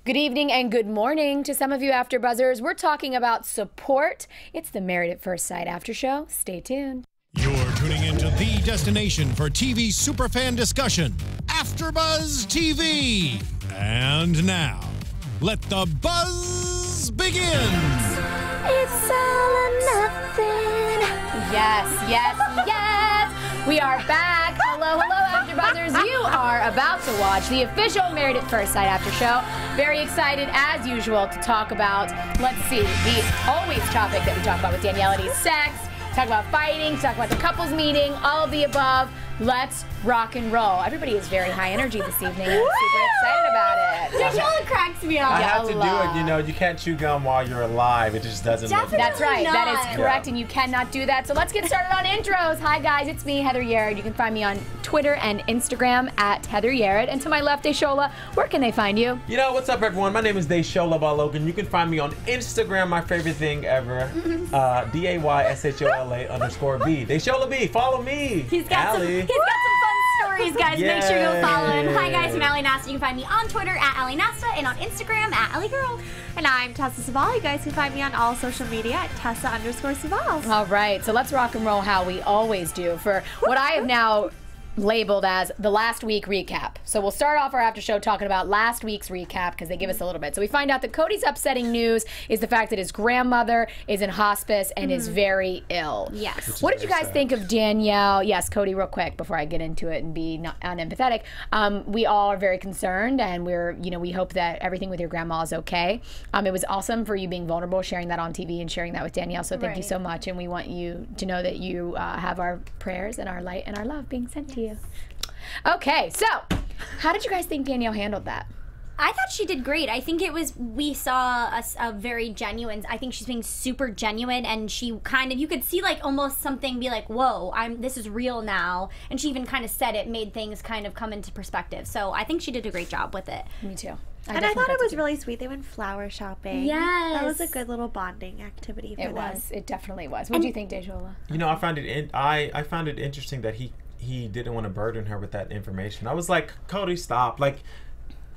Good evening and good morning to some of you AfterBuzzers. We're talking about support. It's the Married at First Sight after show. Stay tuned. You're tuning into the destination for TV superfan discussion, AfterBuzz TV. And now, let the buzz begin. It's all or nothing. Yes, yes, yes. We are back. Hello, hello, AfterBuzzers. You are about to watch the official Married at First Sight after show. Very excited, as usual, to talk about, let's see, the always topic that we talk about with Danielle, is sex. Talk about fighting, talk about the couples meeting, all of the above. Let's rock and roll. Everybody is very high energy this evening. I'm super excited about it. Desola cracks me up. I have to do it, you know, you can't chew gum while you're alive. It just doesn't look good. That's right, not. that is correct, and you cannot do that. So let's get started on intros. Hi guys, it's me, Heather Yerrid. You can find me on Twitter and Instagram at Heather Yerrid. And to my left, Desola, where can they find you? You know, what's up everyone? My name is Desola Balogun. You can find me on Instagram, my favorite thing ever, DAYSHOLA_B. Desola B, follow me. He's got some fun stories, guys. Make sure you go follow him. Hi guys, I'm Ally Nasta. You can find me on Twitter at Ally Nasta and on Instagram at Ally Girl. And I'm Tessa Cevaal. You guys can find me on all social media at Tessa_Cevaal. All right, so let's rock and roll how we always do for what I have now labeled as the last week recap. So we'll start off our after show talking about last week's recap because they give us a little bit. So we find out that Cody's upsetting news is the fact that his grandmother is in hospice and is very ill. Yes. What did you guys think of Danielle? Yes, Cody, real quick before I get into it and be not unempathetic. We all are very concerned, and we hope that everything with your grandma is okay. It was awesome for you being vulnerable, sharing that on TV and sharing that with Danielle. So thank you so much, and we want you to know that you have our prayers and our light and our love being sent to you. Okay, so how did you guys think Danielle handled that? I thought she did great. I think we saw a very genuine, I think she's being super genuine, and she kind of, you could see like almost something be like, whoa, this is real now. And she even kind of said it, made things kind of come into perspective. So I think she did a great job with it. Me too. And I thought it was really sweet. They went flower shopping. Yes. That was a good little bonding activity for them. It was. It definitely was. What do you think, Desola? You know, I found it interesting that he didn't want to burden her with that information. I was like, Cody, stop. Like,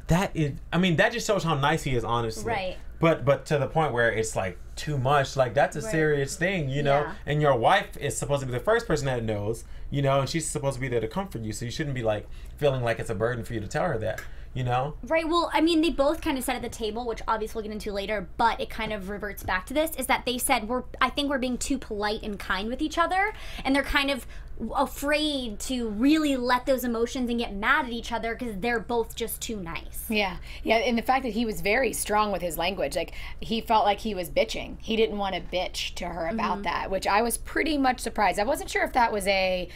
that just shows how nice he is, honestly. Right. But to the point where it's like too much. Like, that's a serious thing, you know? Yeah. And your wife is supposed to be the first person that knows, you know, and she's supposed to be there to comfort you. So you shouldn't be like feeling like it's a burden for you to tell her that. You know? Right, well, I mean, they both kind of said at the table, which obviously we'll get into later, but it kind of reverts back to this, is that they said, I think we're being too polite and kind with each other, and they're kind of afraid to really let those emotions and get mad at each other because they're both just too nice. Yeah, and the fact that he was very strong with his language, like, he felt like he was bitching. He didn't want to bitch to her about that, which I was pretty much surprised. I wasn't sure if that was a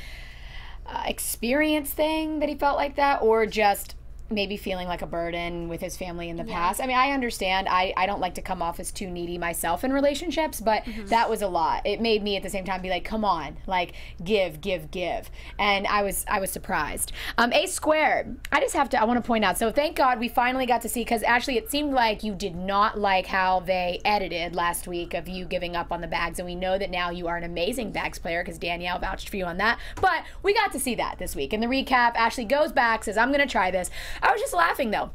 experience thing that he felt like that, or just maybe feeling like a burden with his family in the past. I mean, I understand. I don't like to come off as too needy myself in relationships, but that was a lot. It made me at the same time be like, come on, like, give. And I was surprised. A squared, I want to point out, so thank God we finally got to see, because actually it seemed like you did not like how they edited last week of you giving up on the bags, and we know that now you are an amazing bags player because Danielle vouched for you on that, but we got to see that this week. In the recap, Ashley goes back, says, I'm going to try this. I was just laughing, though.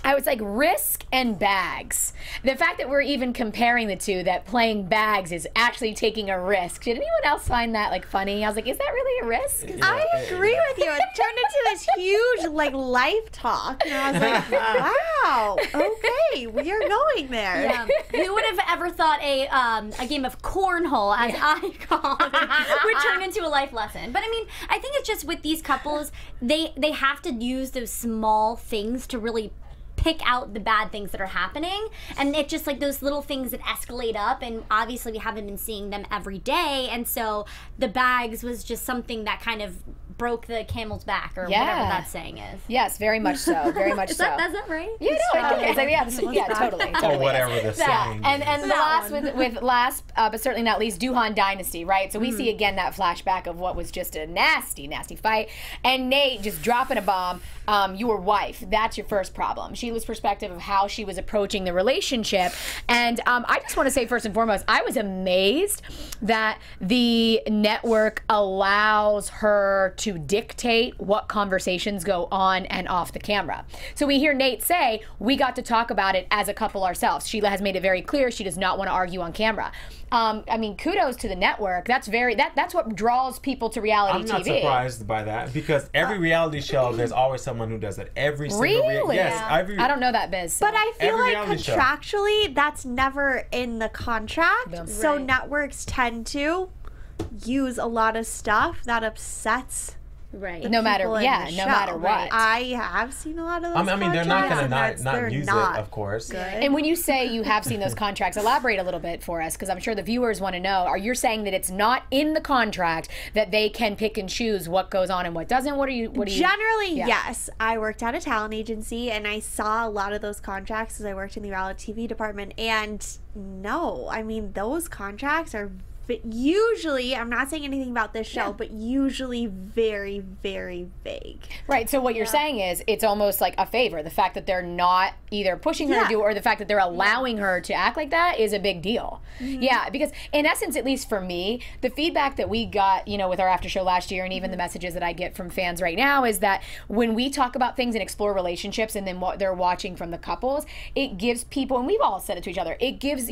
I was like, risk and bags. The fact that we're even comparing the two, that playing bags is actually taking a risk. Did anyone else find that, like, funny? I was like, is that really a risk? I agree with you. It turned into this huge, like, life talk. And I was like, wow, okay, we are going there. Yeah. Who would have ever thought a game of cornhole, as I call it, would turn into a life lesson? But I mean, I think it's just with these couples, they have to use those small things to really pick out the bad things that are happening, and it's just like those little things that escalate up, and obviously we haven't been seeing them every day, and so the bags was just something that kind of broke the camel's back, or whatever that saying is. Yes, very much so. Very much so. Is that right? Yeah, no, it's like, totally. Or whatever the saying. And the last with last, but certainly not least, Duhan Dynasty, right? So we see again that flashback of what was just a nasty fight, and Nate just dropping a bomb. Your wife, that's your first problem. Sheila's perspective of how she was approaching the relationship, and I just want to say first and foremost, I was amazed that the network allows her to to dictate what conversations go on and off the camera. So we hear Nate say, we got to talk about it as a couple ourselves. Sheila has made it very clear she does not want to argue on camera. I mean, kudos to the network. That's what draws people to reality TV. I'm not surprised by that, because every reality show, there's always someone who does it. Every single Really? yes, I don't know that biz. But I feel Every like reality show. contractually, that's never in the contract. Boom. So Right. networks tend to use a lot of stuff that upsets Right. no matter, people in yeah, the no show. matter what. I have seen a lot of those I mean, they're not contracts, going to and not they're use not it, of course. good. And when you say you have seen those contracts, elaborate a little bit for us, because I'm sure the viewers want to know. Are you saying that it's not in the contract that they can pick and choose what goes on and what doesn't? What do you? Generally, Yeah. yes. I worked at a talent agency, and I saw a lot of those contracts as I worked in the reality TV department. And no, I mean, those contracts are usually, I'm not saying anything about this show, but usually very, very vague. Right. So what you're saying is it's almost like a favor. The fact that they're not either pushing her to do it, or the fact that they're allowing her to act like that is a big deal. Yeah, because in essence, at least for me, the feedback that we got, with our after show last year, and even the messages that I get from fans right now, is that when we talk about things and explore relationships, and then what they're watching from the couples, it gives people, and we've all said it to each other, it gives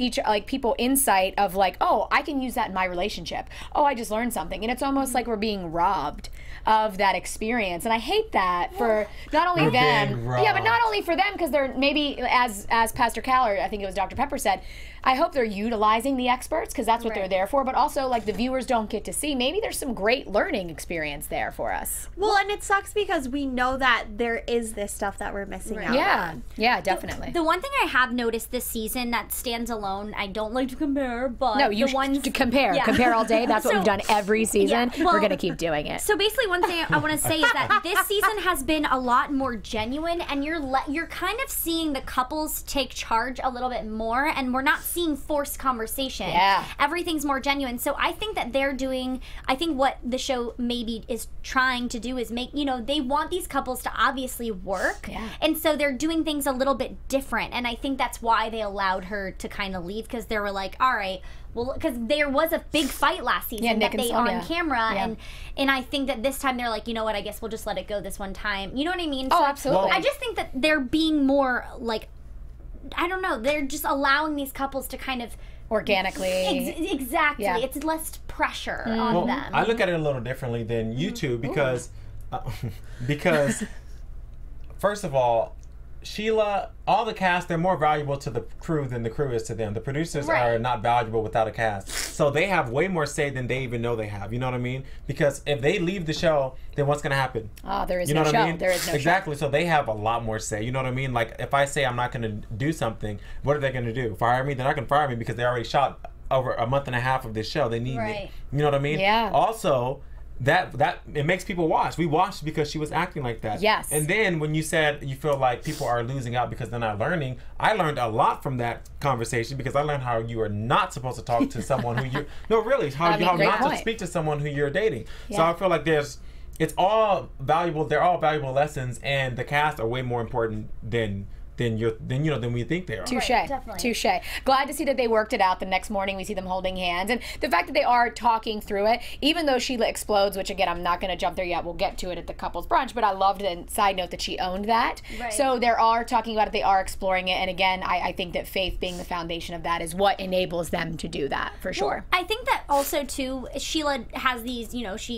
people insight of like, oh, I can use that in my relationship. Oh, I just learned something. And it's almost like we're being robbed of that experience. And I hate that for not only We're them, being yeah, but not robbed. only for them, because they're maybe, as Pastor Caller, I think it was Dr. Pepper said, I hope they're utilizing the experts, because that's what they're there for, but also like the viewers don't get to see. Maybe there's some great learning experience there for us. Well, and it sucks because we know that there is this stuff that we're missing out Yeah, on. yeah, definitely. The one thing I have noticed this season that stands alone, I don't like to compare, but No, you the ones should compare. Yeah. Compare all day. That's what we've done every season. Yeah, well, We're going to keep doing it. So basically, one thing I want to say is that this season has been a lot more genuine, and you're kind of seeing the couples take charge a little bit more, and we're not seeing forced conversation. Yeah. Everything's more genuine. So I think that they're doing, I think what the show maybe is trying to do is make, they want these couples to obviously work. Yeah. And so they're doing things a little bit different. And I think that's why they allowed her to kind of leave, because they were like, all right, well, because there was a big fight last season Nick that and they Sonia. on camera, Yeah. and I think that this time they're like, you know what, I guess we'll just let it go this one time. You know what I mean? Oh, So absolutely. I just think that they're being more like, I don't know, they're just allowing these couples to kind of Organically. exactly. Yeah. It's less pressure Mm-hmm. on Well, them. I look at it a little differently than you two, because first of all, Sheila, all the cast, they're more valuable to the crew than the crew is to them. The producers Right. are not valuable without a cast. So they have way more say than they even know they have. You know what I mean? Because if they leave the show, then what's going to happen? Oh, there is You know no what show. I mean? There is no exactly. So they have a lot more say. You know what I mean? Like, if I say I'm not going to do something, what are they going to do? Fire me? They're not going to fire me because they already shot over a month and a half of this show. They need Right. me. You know what I mean? Yeah. Also, that it makes people watch. We watched because she was acting like that. Yes. And then when you said you feel like people are losing out because they're not learning, I learned a lot from that conversation, because I learned how you are not supposed to talk to someone who you how great not point. to speak to someone who you're dating. So Yeah. I feel like it's all valuable. They're all valuable lessons, and the cast are way more important than we think they are. Touche. definitely. Touche. Glad to see that they worked it out. The next morning we see them holding hands. And the fact that they are talking through it, even though Sheila explodes, which again, I'm not going to jump there yet. We'll get to it at the couple's brunch. But I loved the side note that she owned that. Right. So they are talking about it. They are exploring it. And again, I think that faith being the foundation of that is what enables them to do that for sure. I think that also too, Sheila has these,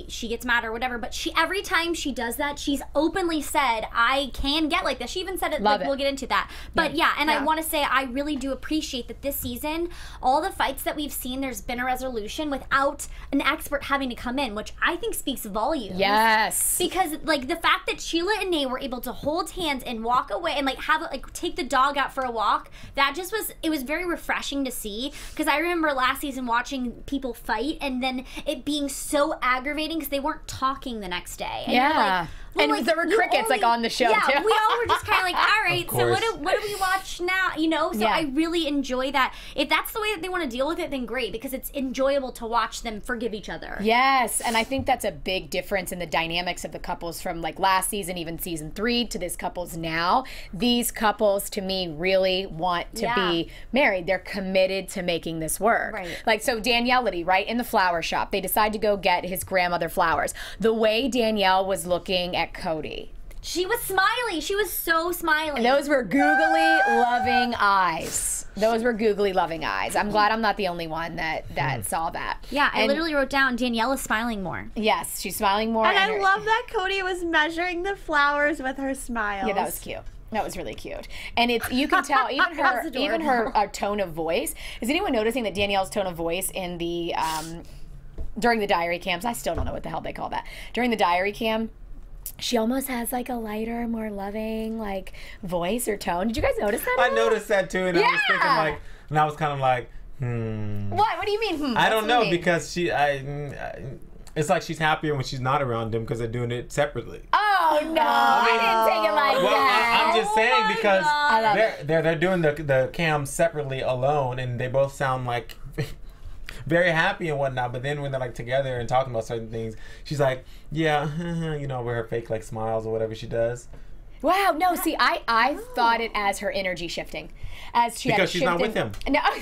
she gets mad or whatever, but every time she does that, she's openly said, I can get like this. She even said it, Love like it. we'll get into that. But I want to say I really do appreciate that this season, all the fights that we've seen, there's been a resolution without an expert having to come in, which I think speaks volumes. Yes. Because like the fact that Sheila and Nate were able to hold hands and walk away and take the dog out for a walk, that just was very refreshing to see. Because I remember last season watching people fight and then it being so aggravating because they weren't talking the next day. And you're Yeah. like, And there were crickets like on the show yeah, too. we all were just kind of like, all right, so course. what do we watch now? You know, so Yeah. I really enjoy that. If that's the way that they want to deal with it, then great, because it's enjoyable to watch them forgive each other. Yes, and I think that's a big difference in the dynamics of the couples from like last season, even season 3, to this couples now. These couples, to me, really want to be married. They're committed to making this work. Right. Like, so Danielle, right, in the flower shop, they decide to go get his grandmother flowers. The way Danielle was looking at Cody, She was smiley. She was so smiley. those were googly loving eyes. Those were googly loving eyes. I'm glad I'm not the only one that saw that. Yeah, I And literally wrote down Danielle is smiling more. yes, she's smiling more. And I her- love that Cody was measuring the flowers with her smiles. Yeah, that was cute. That was really cute. And it's, you can tell even That was her tone of voice. Is anyone noticing that Danielle's tone of voice in the during the diary cams? I still don't know what the hell they call that. During the diary cam, she almost has like a lighter, more loving like voice or tone. Did you guys notice that? I at all? noticed that too, and I was thinking Yeah. like, and I was kind of like, What? What do you mean? I don't know, What's it mean? because it's like she's happier when she's not around him because they're doing it separately. Oh no, I didn't take it like Well, that. I'm just saying my because God. I love they're doing the cams separately alone, and they both sound like very happy and whatnot. But then when they're like together and talking about certain things, she's like, yeah, you know, with her fake like smiles or whatever she does. Wow, no, see, I thought it as her energy shifting. As she Because had she's not shifted- with him. No, I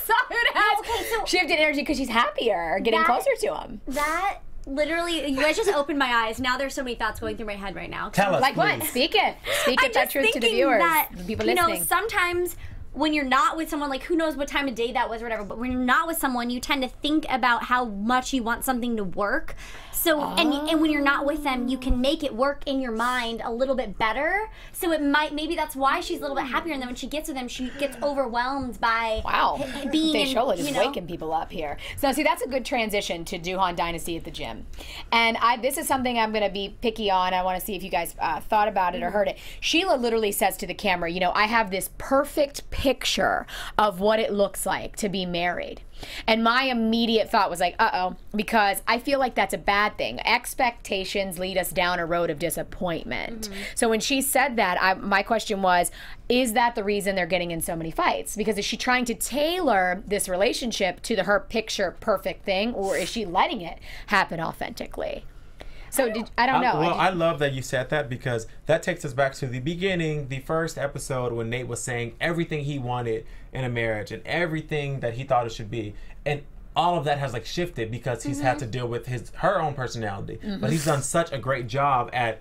saw it as okay, so- shifted energy because she's happier, getting That- closer to him. That literally, you guys just opened my eyes. Now there's so many thoughts going through my head right now. Tell us, Like what? please. Speak it. Speak I'm it that just truth to the thinking viewers, that, the people you listening. know, sometimes when you're not with someone, like who knows what time of day that was or whatever, but when you're not with someone, you tend to think about how much you want something to work. So, and when you're not with them, you can make it work in your mind a little bit better. So it might, maybe that's why she's a little bit happier. And then when she gets with them, she gets overwhelmed by Wow. being in, Desola just you know, waking people up here. So see, that's a good transition to Duhan Dynasty at the gym. And this is something I'm going to be picky on. I want to see if you guys thought about it or heard it. Sheila literally says to the camera, you know, I have this perfect picture of what it looks like to be married. And my immediate thought was like, uh-oh, because I feel like that's a bad thing. Expectations lead us down a road of disappointment. So when she said that, my question was, is that the reason they're getting in so many fights? Because is she trying to tailor this relationship to her picture perfect thing, or is she letting it happen authentically? So I don't know. Well, I love that you said that, because that takes us back to the beginning, the first episode, when Nate was saying everything he wanted in a marriage and everything that he thought it should be. And all of that has like shifted because he's had to deal with her own personality. But he's done such a great job at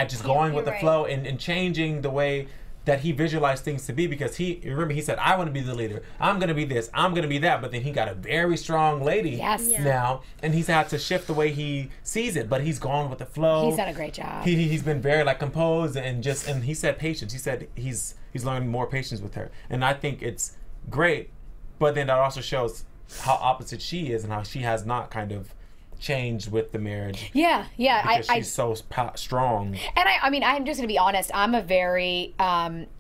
just going with the right. flow and changing the way that he visualized things to be, because remember he said, I want to be the leader, I'm going to be this, I'm going to be that, but then he got a very strong lady now, and he's had to shift the way he sees it, but he's gone with the flow. He's done a great job. He's been very like composed and he said patience. He said he's learned more patience with her, and I think it's great, but then that also shows how opposite she is and how she has not kind of changed with the marriage. Yeah. Because she's so strong. And I mean, I'm just going to be honest. I'm a very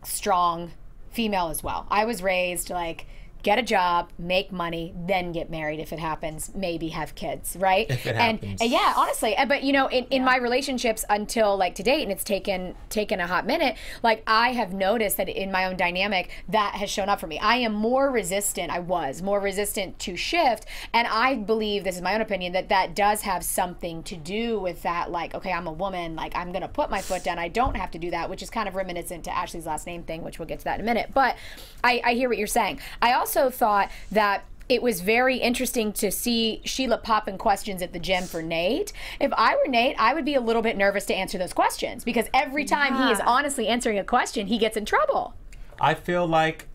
strong female as well. I was raised like, get a job, make money, then get married if it happens, maybe have kids, right? If it happens. And yeah, honestly. But you know, in my relationships until like to date, and it's taken a hot minute, like I have noticed that in my own dynamic, that has shown up for me. I was more resistant to shift. And I believe, this is my own opinion, that does have something to do with that. Like, okay, I'm a woman, like I'm going to put my foot down. I don't have to do that, which is kind of reminiscent to Ashley's last name thing, which we'll get to that in a minute. But I hear what you're saying. I also thought that it was very interesting to see Sheila popping questions at the gym for Nate. If I were Nate, I would be a little bit nervous to answer those questions, because every time he is honestly answering a question, he gets in trouble. I feel like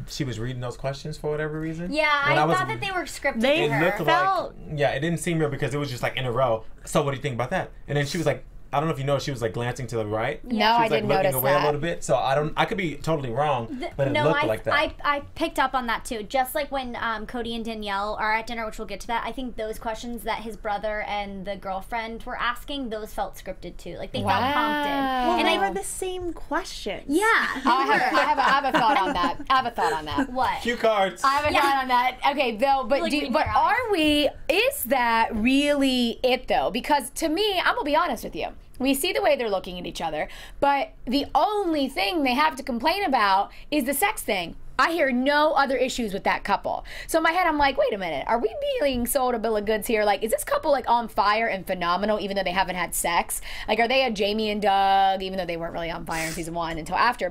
she was reading those questions for whatever reason. Yeah, I thought that they were scripted They to her. It looked like, it didn't seem real because it was just like in a row. So what do you think about that? And then she was like, I don't know if you know, she was like glancing to the right. No, She was, I like, didn't looking notice away that. a little bit. So I could be totally wrong, but it looked like that. I picked up on that too. Just like when Cody and Danielle are at dinner, which we'll get to that. I think those questions that his brother and the girlfriend were asking, those felt scripted too. Like they felt prompted. Well, And they were the same questions. Yeah. I have a thought on that. I have a thought on that. What? Cue cards. I have a thought on that. Okay, though, but Like reading but your eyes. are we? Is that really it though? Because to me, I'm gonna be honest with you. We see the way they're looking at each other, but the only thing they have to complain about is the sex thing. I hear no other issues with that couple. So in my head, I'm like, wait a minute, are we being sold a bill of goods here? Like, is this couple like on fire and phenomenal even though they haven't had sex? Like, are they a Jamie and Doug, even though they weren't really on fire in season 1 until after?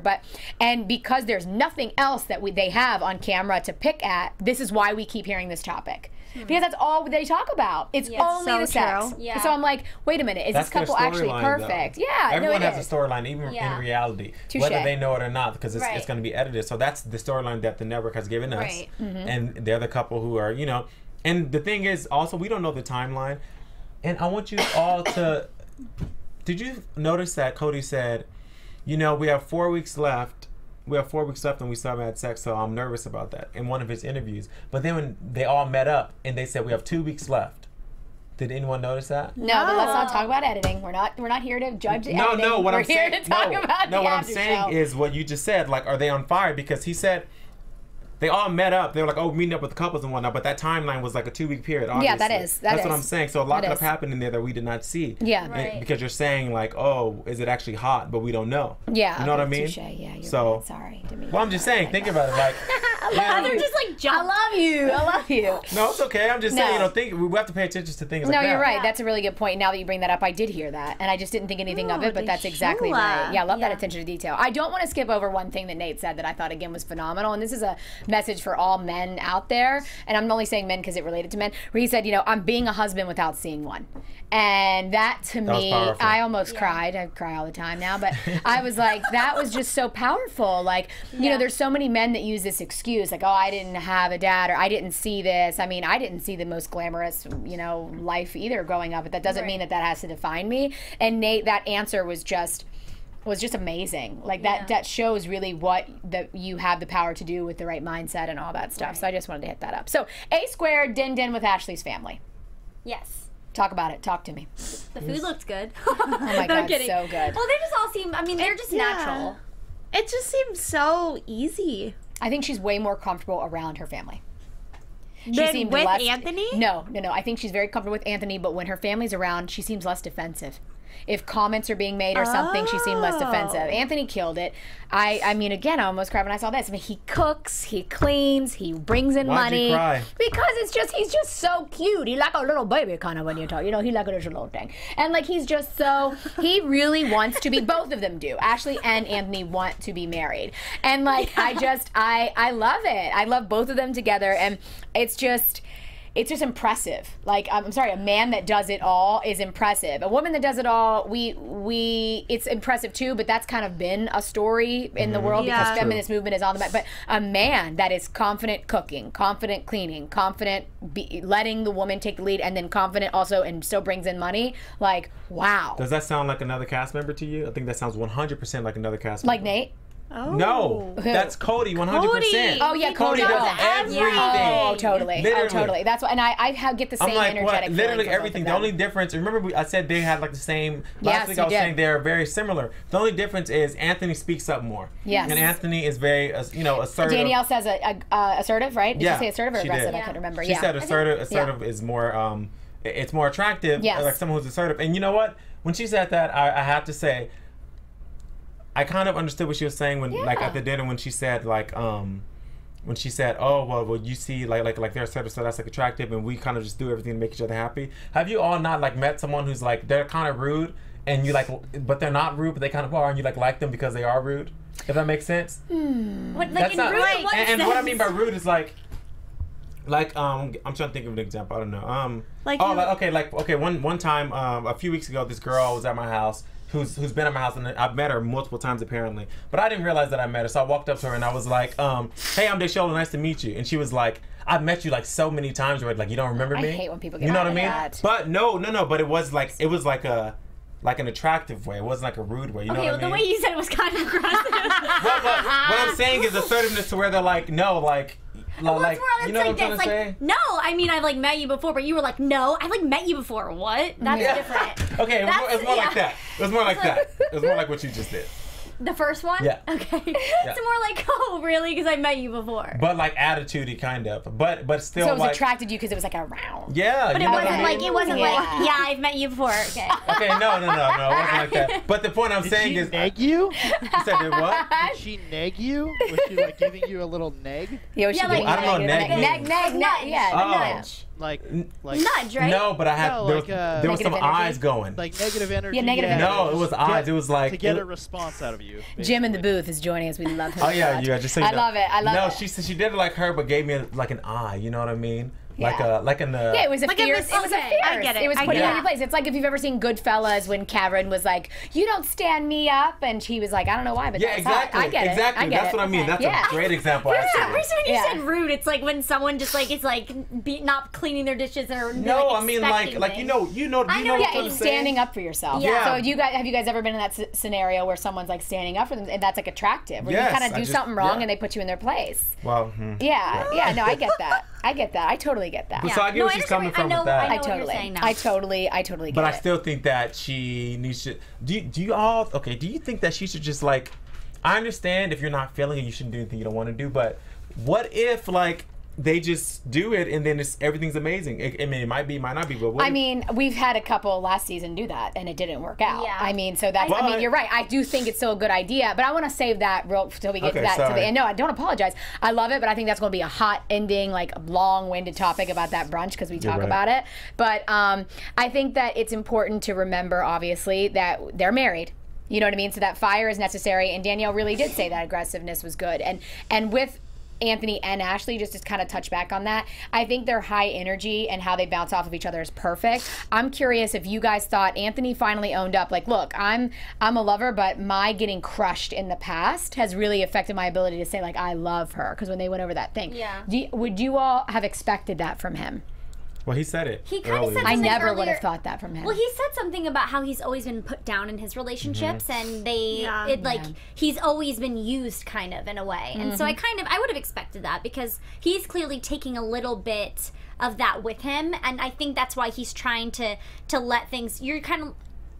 And because there's nothing else that they have on camera to pick at, this is why we keep hearing this topic. Because that's all they talk about. It's only so the sex. true. Yeah. So I'm like, wait a minute, is That's this couple their actually storyline, perfect? though. Yeah, Everyone no, it has is. a storyline, even Yeah. in reality, Touche. whether they know it or not, because it's Right. going to be edited. So that's the storyline that the network has given us, Right. and they're the couple who are, And the thing is, also, we don't know the timeline, and I want you all to. Did you notice that Cody said, we have 4 weeks left. We have 4 weeks left and we still haven't had sex, so I'm nervous about that in one of his interviews. But then when they all met up and they said we have 2 weeks left, did anyone notice that? No, but let's not talk about editing. We're not here to judge editing. No, what We're I'm here saying, to talk about the what I'm after saying show. is what you just said. Like, are they on fire? Because he said they all met up. They were like, meeting up with the couples and whatnot. But that timeline was like a 2 week period. Obviously. Yeah, that is. That's what I'm saying. So a lot That could have is. happened in there that we did not see. Yeah. Right. Because you're saying like, is it actually hot? But we don't know. Yeah, You know what I okay, mean? touche. Yeah, you're So- right. Sorry. Didn't mean Well, I'm just saying. Think about it. Like, They're just like I jump. love you. I love you. no, it's okay. I'm just No. saying. We have to pay attention to things like No, that. you're right. Yeah. That's a really good point. Now that you bring that up, I did hear that, and I just didn't think anything of it. But that's exactly Desola. right. Yeah, I love that Yeah. attention to detail. I don't want to skip over one thing that Nate said that I thought again was phenomenal, and this is a message for all men out there. And I'm only saying men because it related to men. Where he said, I'm being a husband without seeing one, and that to was me, powerful. I almost cried. I cry all the time now, but I was like, that was just so powerful. Like, there's so many men that use this excuse, like, I didn't have a dad, or I didn't see this. I mean, I didn't see the most glamorous, life either growing up, but that doesn't mean that has to define me. And Nate, that answer was just amazing. Like that shows really what you have the power to do with the right mindset and all that stuff. So I just wanted to hit that up. So A² din with Ashley's family. Yes. Talk about it. Talk to me. The food looked good. Oh my No, I'm God, kidding. so good. Well, they just all seem, they're just natural. It just seems so easy. I think she's way more comfortable around her family. She Than seemed with less, Anthony? No. I think she's very comfortable with Anthony, but when her family's around, she seems less defensive. If comments are being made or something, she seemed less defensive. Anthony killed it. I mean, again, I almost cried when I saw this. I mean, he cooks, he cleans, he brings in Why'd money. you cry? Because he's just so cute. He's like a little baby kind of when you talk. He like a little thing. And like he's just so, he really wants to be, both of them do. Ashley and Anthony want to be married. And like, I love it. I love both of them together. And it's just impressive. Like, I'm sorry, a man that does it all is impressive. A woman that does it all, it's impressive too, but that's kind of been a story in the world because Yeah. feminist movement is on the back. But a man that is confident cooking, confident cleaning, confident letting the woman take the lead, and then confident also and still brings in money, like, wow. Does that sound like another cast member to you? I think that sounds 100% like another cast member. Like Nate? Oh. No, that's Cody, 100%. Cody. Oh yeah, Cody Cody does everything. Oh, totally. Literally. Oh, totally. That's what, and I get the same I'm like, energetic what? feeling Literally from both everything. of The them. only difference, remember I said they had like the same, Yes, last week you I was did. saying they're very similar. The only difference is Anthony speaks up more. Yes. And Anthony is very, assertive. Danielle says assertive, right? Did Yeah, you say assertive or she aggressive? did. I couldn't remember. She Yeah. said assertive is more, it's more attractive, Yes. like someone who's assertive. And you know what? When she said that, I have to say, I kind of understood what she was saying when, like, at the dinner when she said, like, when she said, "Oh, well, you see, like they're assertive, so that's like attractive, and we kind of just do everything to make each other happy." Have you all not like met someone who's like they're kind of rude, and you like, but they're not rude, but they kind of are, and you like them because they are rude? If that makes sense. What, like That's in not rude, right. what And what I sense? mean by rude is like I'm trying to think of an example. I don't know. Like oh, you- one time a few weeks ago, this girl was at my house. Who's been at my house, and I've met her multiple times apparently, but I didn't realize that I met her. So I walked up to her and I was like, "Hey, I'm Desola. Nice to meet you." And she was like, "I've met you like so many times, where like you don't remember me." I hate when people get You know what I mad mean? at that. But no. But it was like like an attractive way. It wasn't like a rude way. You know Okay, what I well, mean? the way you said it was kind of aggressive. Well, but what I'm saying is assertiveness to where they're like, no, like, Well, like, it's more, you know what I'm trying to like, say? no, I mean, I've like met you before, but you were like, no, I've like met you before. What? That's different. Okay, it was more like that. It was more like that. It was more like what you just did. The first one? Yeah. Okay. It's more like, oh, really? Because I met you before. But like attitude-y kind of. But still So it was like, attracted you because it was like a round. yeah. But you it know what wasn't I mean? like, it wasn't like, yeah, I've met you before. Okay. Okay, no, it wasn't like that. But the point I'm Did saying she is, neg you? you said did what? Did she neg you? Was she like giving you a little neg? Yeah, was she Yeah, like- being I don't know, negative? neg neg, Nudge. yeah. Oh. Nudge. Like Nudge, right? No, but I had No, there like, was, there was some Negative energy. eyes going. like negative energy. Yeah, negative energy. No, it was eyes. It was like to get a response out of you. Jim in the basically. booth is joining us. We love him. Oh so yeah, much. yeah. Just so you I know. love it. I love no, it. she said she did it like her, but gave me like an eye. You know what I mean? Like Yeah. a like an. Yeah, it was a Like a fierce. It was a okay, fierce. I get it, It was I putting get you it. in your place. It's like if you've ever seen Goodfellas when Karen was like, "You don't stand me up," and she was like, "I don't know why, but Yeah, that's hot." exactly. I get it. Exactly. I get That's it. what I mean. That's Yeah. a great example. Yeah, Actually. first when you Yeah. said rude, it's like when someone just like is like not cleaning their dishes or No, like, I mean like expecting you know things. you know I know, what Yeah, I'm it's saying? standing up for yourself. Yeah. So have you guys ever been in that scenario where someone's like standing up for them and that's like attractive, where Yes, you kind of I do just- something wrong yeah. and they put you in their place? Well, Yeah. No, I get that. I get that. I totally get that. But so I get No, where she's coming understand from what- with that. I know what you're saying now. I totally get But it. I still think that she needs to. Do you all okay? Do you think that she should just like? I understand if you're not feeling it, you shouldn't do anything you don't want to do. But what if like they just do it and then everything's amazing? I mean, it might be, might not be. But what I if- mean, we've had a couple last season do that, and it didn't work out. Yeah. I mean, so that's. I mean, But- you're right. I do think it's still a good idea, but I want to save that real till we get Okay, to that. To the sorry. end. No, I don't apologize. I love it, but I think that's going to be a hot ending, like long-winded topic about that brunch because we talk right. about it. But I think that it's important to remember, obviously, that they're married. You know what I mean? So that fire is necessary, and Danielle really did say that aggressiveness was good, and with Anthony and Ashley, just to kind of touch back on that, I think their high energy and how they bounce off of each other is perfect. I'm curious if you guys thought Anthony finally owned up, like, look, I'm a lover, but my getting crushed in the past has really affected my ability to say, like, I love her, because when they went over that thing. Yeah. Would you all have expected that from him? well, he said it. He kinda earlier. said I something never would earlier- have thought that from him. Well, he said something about how he's always been put down in his relationships, and he's always been used kind of in a way. And so I would have expected that because he's clearly taking a little bit of that with him, and I think that's why he's trying to let things.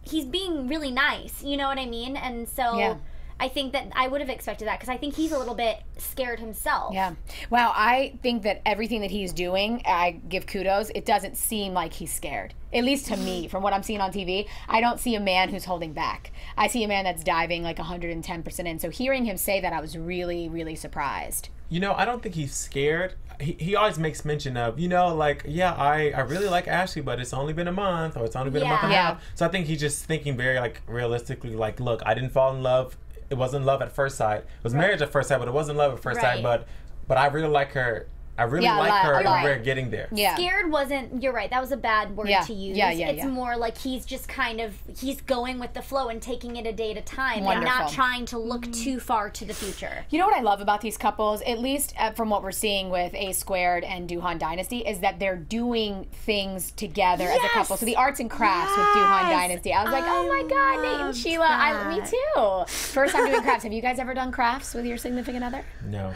He's being really nice, you know what I mean? And so. Yeah. I think that I would have expected that because I think he's a little bit scared himself. Yeah. Wow, I think that everything that he's doing, I give kudos. It doesn't seem like he's scared. At least to me, from what I'm seeing on TV, I don't see a man who's holding back. I see a man that's diving like 110% in. So hearing him say that, I was really, really surprised. You know, I don't think he's scared. He always makes mention of, you know, like, yeah, I really like Ashley, but it's only been a month, or it's only been a month and a Yeah. half. So I think he's just thinking very, like, realistically, like, look, I didn't fall in love. It wasn't love at first sight. It was marriage at first sight, but it wasn't love at first sight. Right. But I really like her. I really Yeah, like her, a and lot. we're getting there. Yeah. Scared wasn't, you're right, that was a bad word Yeah. to use. Yeah, It's yeah. more like he's just kind of, he's going with the flow and taking it a day at a time Wonderful. and not trying to look too far to the future. You know what I love about these couples, at least from what we're seeing with A Squared and Duhan Dynasty, is that they're doing things together as a couple. So the arts and crafts with Duhan Dynasty. I was like, oh my God, Nate and Sheila. Me too. First time doing crafts. Have you guys ever done crafts with your significant other? No.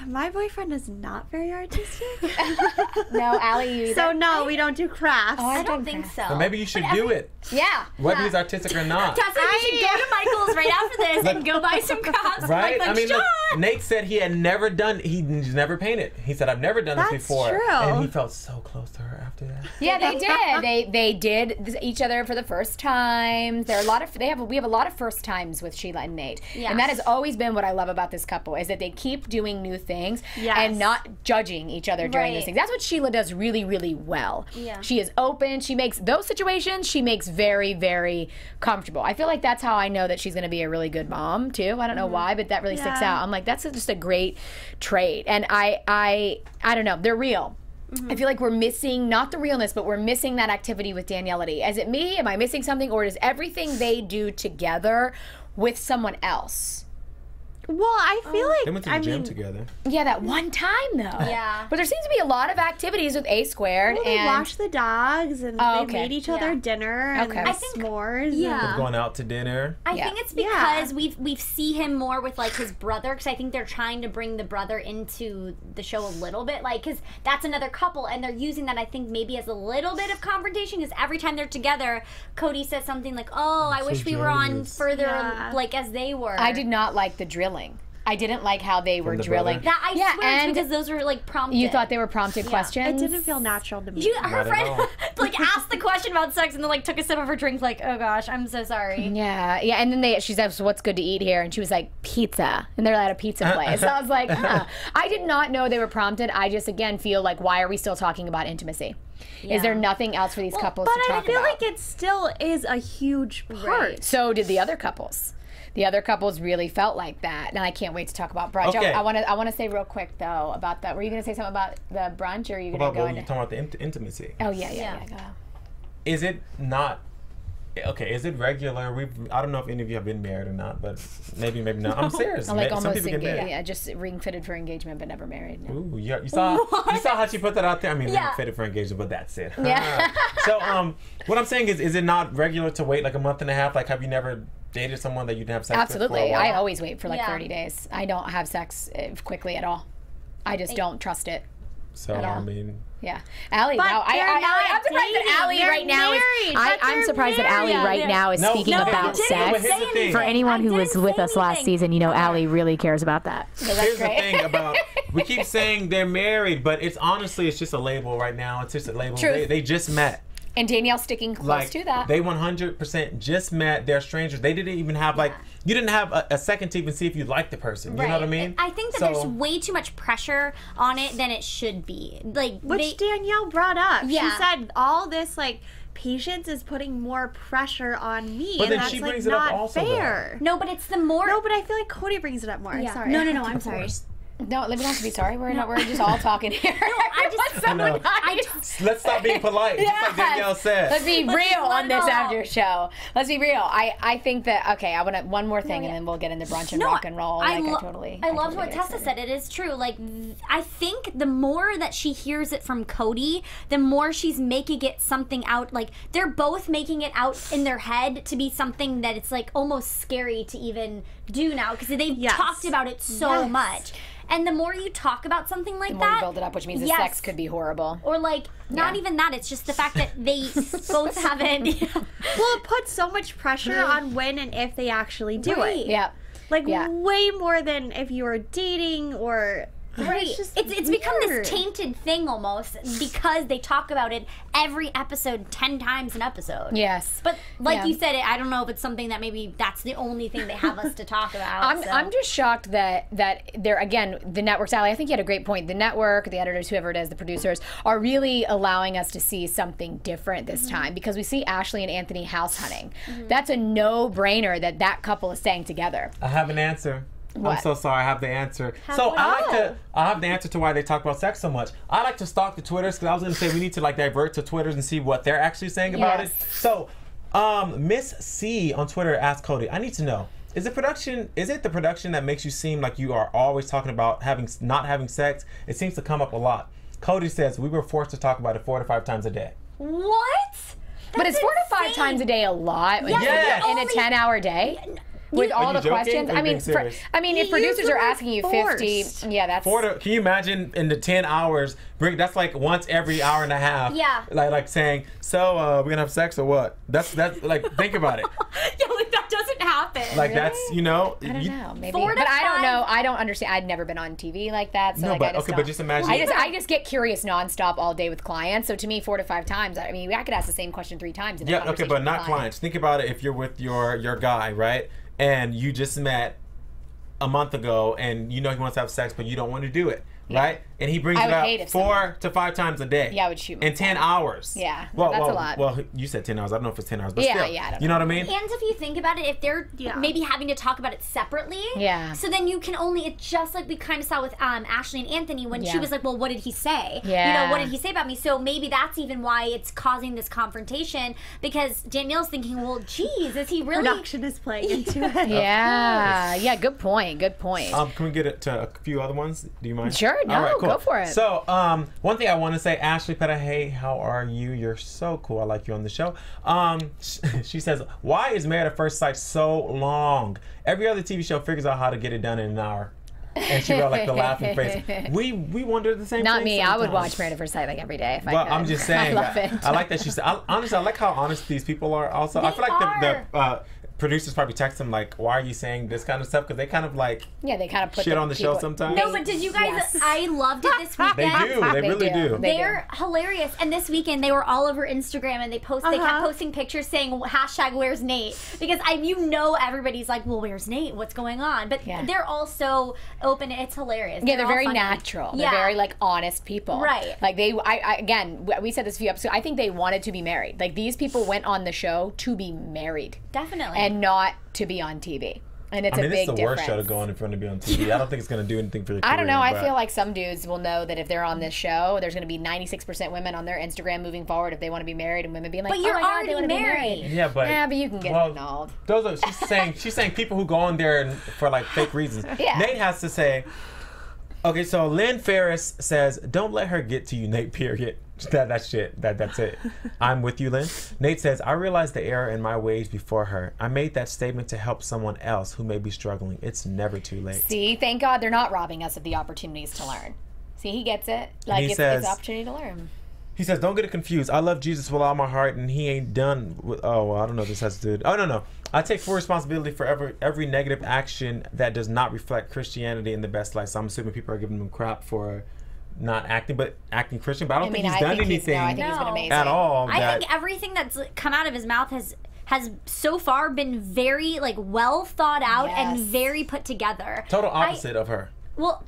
My boyfriend is not very artistic. No, Ally, you either? So no, we don't do crafts. I don't think so. But maybe you should do it, Yeah. whether he's artistic or not. Tessa, you should go to Michael's right after this and go buy some crafts. Right? Like, I mean, Sean. look, Nate said he had never done, he's never painted. He said, I've never done this That's before. true. And he felt so close to her after that. Yeah, they did. They did each other for the first time. There are a lot of we have a lot of first times with Sheila and Nate, Yes. and that has always been what I love about this couple is that they keep doing new things and not judging each other during Right. these things. That's what Sheila does really, really well. Yeah. She is open. She makes those situations. She makes very, very comfortable. I feel like that's how I know that she's going to be a really good mom too. I don't know why, but that really sticks out. I'm like, that's just a great trait, and I don't know. They're real. I feel like we're missing, not the realness, but we're missing that activity with Danielle-ity. Is it me? Am I missing something? Or is everything they do together with someone else? Well, I feel like They went to the gym together. Yeah, that one time though. Yeah. But there seems to be a lot of activities with A Squared. well, they and watched the dogs and they made each other dinner and Okay. the I think- s'mores. yeah. Of going out to dinner. I Yeah. think it's because we've see him more with like his brother, because I think they're trying to bring the brother into the show a little bit, like, because that's another couple and they're using that, I think, maybe as a little bit of confrontation, because every time they're together, Cody says something like, "Oh, I so wish we were on jealous." further Yeah. like as they were." I did not like the drilling. I didn't like how they were the drilling. brother? That I Yeah, swear it's and because those were like prompted. you thought they were prompted questions? It didn't feel natural to me. Her Not at friend all. like asked the question about sex and then like took a sip of her drink, like, "Oh gosh, I'm so sorry." Yeah, yeah, and then she said, "So what's good to eat here?" And she was like, "Pizza," and they're at a pizza place. So I was like, huh. I did not know they were prompted. I just again feel like, why are we still talking about intimacy? Is there nothing else for these couples But to I talk feel about? like it still is a huge part. So did the other couples. The other couples really felt like that, and I can't wait to talk about brunch. Okay. I want to say real quick though about that. Were you going to say something about the brunch, or are you going to About go what into? you're talking about the intimacy. Oh yeah. Go. Is it not? Okay, is it regular? I don't know if any of you have been married or not, but maybe not. I'm serious. Like Some almost people get engaged. married. Yeah, just ring fitted for engagement, but never married. No. Ooh, yeah, you saw how she put that out there. I mean, Yeah. fitted for engagement, but that's it. Yeah. So, what I'm saying is it not regular to wait like a month and a half? Like, have you never dated someone that you didn't have sex with for a Absolutely. while? I always wait for like Yeah. 30 days. I don't have sex quickly at all. I just don't trust it. So all. I mean, Yeah, Allie. But Now, they're I'm not surprised that dating. Allie They're right now married. is. But I'm they're surprised that Allie married. right now is No, speaking no, about I didn't. sex. But here's the thing. For anyone who was with us last anything. season, you know, Allie really cares about that. So that's here's great. the thing about we keep saying they're married, but it's honestly it's just a label right now. It's just a label. Truth. They just met. And Danielle's sticking close Like to that. they 100% just met. They're strangers. They didn't even have like you didn't have a second to even see if you liked the person. You know what I mean? I think that So- there's way too much pressure on it than it should be. Like Which Danielle brought up. Yeah. She said all this like patience is putting more pressure on me, But and then that's she like brings it up not also, fair. no, but it's the more. No, but I feel like Cody brings it up more. Yeah. Sorry. No, I'm sorry. No, we don't have to be sorry. We're not. We're just all talking here. I just. I know. Let's stop being polite. Just like Danielle said. Let's be Let's real just let on it this all after show. Let's be real. I think that I want to one more thing, and then we'll get into brunch and rock and roll. I Like, loved I what totally get Tessa excited. said. It is true. Like, I think the more that she hears it from Cody, the more she's making it something out. Like, they're both making it out in their head to be something that it's like almost scary to even do now because they've Yes. talked about it so Yes. much. And the more you talk about something like The more that, you build it up, which means the Yes. sex could be horrible. or like not Yeah. even that, it's just the fact that they both haven't. Well, it puts so much pressure on when and if they actually do Right. it. Yeah. Like Yeah. way more than if you were dating or. Right. It's become this tainted thing almost because they talk about it every episode 10 times an episode. Yes. But like Yeah. you said, I don't know if it's something that maybe that's the only thing they have us to talk about. I'm just shocked that they're again the networks. Allie, I think you had a great point. The network, the editors, whoever it is, the producers are really allowing us to see something different this time because we see Ashley and Anthony house hunting. That's a no-brainer that couple is staying together. I have an answer. I'm What? so sorry. I have the answer. I have the answer to why they talk about sex so much. I like to stalk the Twitters because I was going to say we need to like divert to Twitters and see what they're actually saying about it. Yes. So, Miss C on Twitter asked Cody, I need to know, is it the production that makes you seem like you are always talking about not having sex? It seems to come up a lot. Cody says we were forced to talk about it 4 to 5 times a day. what? But it's 4 to 5 times a day a lot Yes. in a 10-hour day? With all the you joking? questions, Or are you being serious? if producers are asking you 50, yeah, that's Can you imagine in the 10 hours? That's like once every hour and a half. Yeah. Like saying, so we're gonna have sex or what? That's like think about it. Yeah, like that doesn't happen. Like that's I don't know, maybe, 4 to but I don't 5 know. I don't understand. I'd never been on TV like that, so No, like but I just okay, don't. but just imagine. I just get curious nonstop all day with clients. So to me, 4 to 5 times. I mean, I could ask the same question 3 times. In a Yeah, okay, conversation but with not a client. clients. Think about it if you're with your guy, right? And you just met a month ago and you know he wants to have sex but you don't want to do it. right? And he brings I it would up hate if 4 to 5 times a day. Yeah, I would shoot in 10 hours. Yeah, well, that's a lot. Well, you said 10 hours. I don't know if it's 10 hours, but Yeah, still. yeah, I don't you know what I mean? And if you think about it, if they're maybe having to talk about it separately, so then you can only, it's just like we kind of saw with Ashley and Anthony when she was like, well, what did he say? Yeah. You know, what did he say about me? So maybe that's even why it's causing this confrontation, because Danielle's thinking, well, geez, is he really... Production is playing into it. Yeah, good point. Can we get it to a few other ones? Do you mind? Sure, no, All right, cool. go for it. So, one thing I want to say, Ashley Petta, hey, how are you? You're so cool. I like you on the show. She says, why is Married at First Sight so long? Every other TV show figures out how to get it done in an hour. And she wrote like the laughing face. We wonder the same thing. Not me. Sometimes. I would watch Married at First Sight like every day if I could. I'm just saying. I love it. I like that she said. Honestly, I like how honest these people are. Also, I feel like the producers probably text them like, "Why are you saying this kind of stuff?" Because they kind of like they kind of put shit on the show sometimes. No, but did you guys? I loved it this weekend. They do. They really do. They're hilarious. And this weekend they were all over Instagram and they kept posting pictures saying #Where's Nate? Because everybody's like, well, where's Nate? What's going on? But they're all so open. It's hilarious. Yeah, they're very funny. natural. They're very like honest people. Right. Like again, we said this a few episodes. I think they wanted to be married. Like these people went on the show to be married. Definitely. And not to be on TV. And it's a big difference. It's the worst show to go on if you want to be on TV. I don't think it's going to do anything for your career. I don't know. I feel like some dudes will know that if they're on this show, there's going to be 96% women on their Instagram moving forward if they want to be married, and women being like, but you're already married. Yeah, but you can get annulled. She's saying people who go on there for like fake reasons. Nate has to say, okay, so Lynn Ferris says, don't let her get to you, Nate, period. That's it. That's it. I'm with you, Lynn. Nate says, I realized the error in my ways before her. I made that statement to help someone else who may be struggling. It's never too late. See, thank God they're not robbing us of the opportunities to learn. See, he gets it. Like, it's an opportunity to learn. He says, don't get it confused. I love Jesus with all my heart, and he ain't done with... Oh, well, I don't know if this has to do... Oh, no. I take full responsibility for every negative action that does not reflect Christianity in the best light. So I'm assuming people are giving him crap for... not acting, but acting Christian. But I don't think he's done anything I think he's been amazing. at all. I think everything that's come out of his mouth has so far been very like well thought out and very put together. Total opposite of her. Well,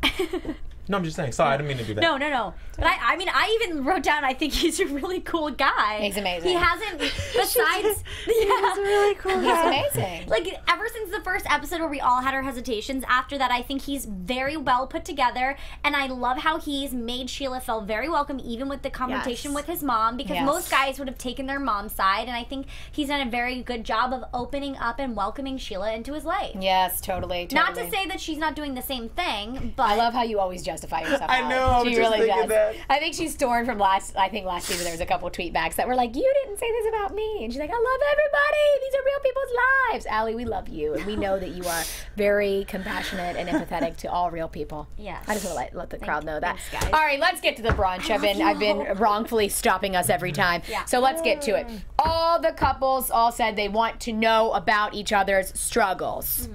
no, I'm just saying. Sorry, I didn't mean to do that. No. But I mean, I even wrote down, I think he's a really cool guy. He's amazing. He hasn't, besides... He's a really cool guy. He's amazing. Like, ever since the first episode where we all had our hesitations, after that, I think he's very well put together, and I love how he's made Sheila feel very welcome, even with the confrontation with his mom, because most guys would have taken their mom's side, and I think he's done a very good job of opening up and welcoming Sheila into his life. Yes, totally. Not to say that she's not doing the same thing, but... I love how you always justify yourself. I know. She really does. That. I think she's torn from last season there was a couple tweet backs that were like, you didn't say this about me. And she's like, I love everybody. These are real people's lives. Ally, we love you. And we know that you are very compassionate and empathetic to all real people. Yes. I just want to let the crowd know that. Thanks, guys. All right, let's get to the brunch. I've been wrongfully stopping us every time. Yeah. So let's get to it. All the couples all said they want to know about each other's struggles.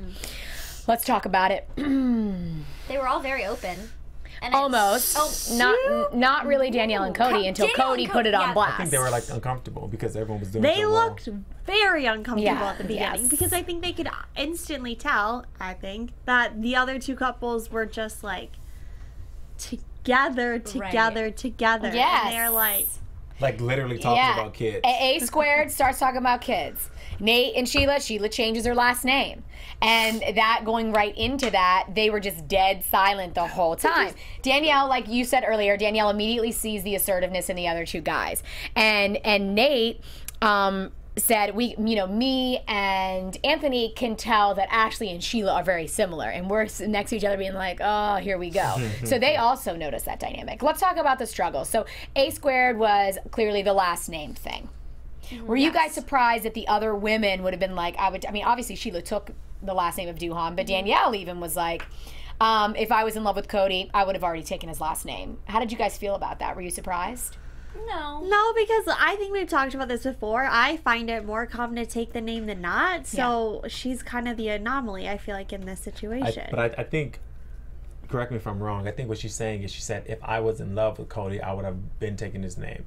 Let's talk about it. They were all very open. And almost. Not really Danielle and Cody until Cody put it on blast. I think they were like uncomfortable because everyone was doing They so looked very uncomfortable Yeah. at the beginning because I think they could instantly tell, that the other two couples were just like together. Yes. And they're like literally talking about kids. A squared starts talking about kids. Nate and Sheila changes her last name. And that going right into that, they were just dead silent the whole time. Danielle, like you said earlier, Danielle immediately sees the assertiveness in the other two guys. And Nate said, me and Anthony can tell that Ashley and Sheila are very similar. And we're next to each other being like, oh, here we go. So they also noticed that dynamic. Let's talk about the struggle. So A squared was clearly the last name thing. Were you guys surprised that the other women would have been like, obviously Sheila took the last name of Duhan, but Danielle even was like, if I was in love with Cody, I would have already taken his last name. How did you guys feel about that? Were you surprised? No, because I think we've talked about this before. I find it more common to take the name than not, so she's kind of the anomaly, I feel like, in this situation. But I think, correct me if I'm wrong, I think what she's saying is she said, if I was in love with Cody, I would have been taking his name.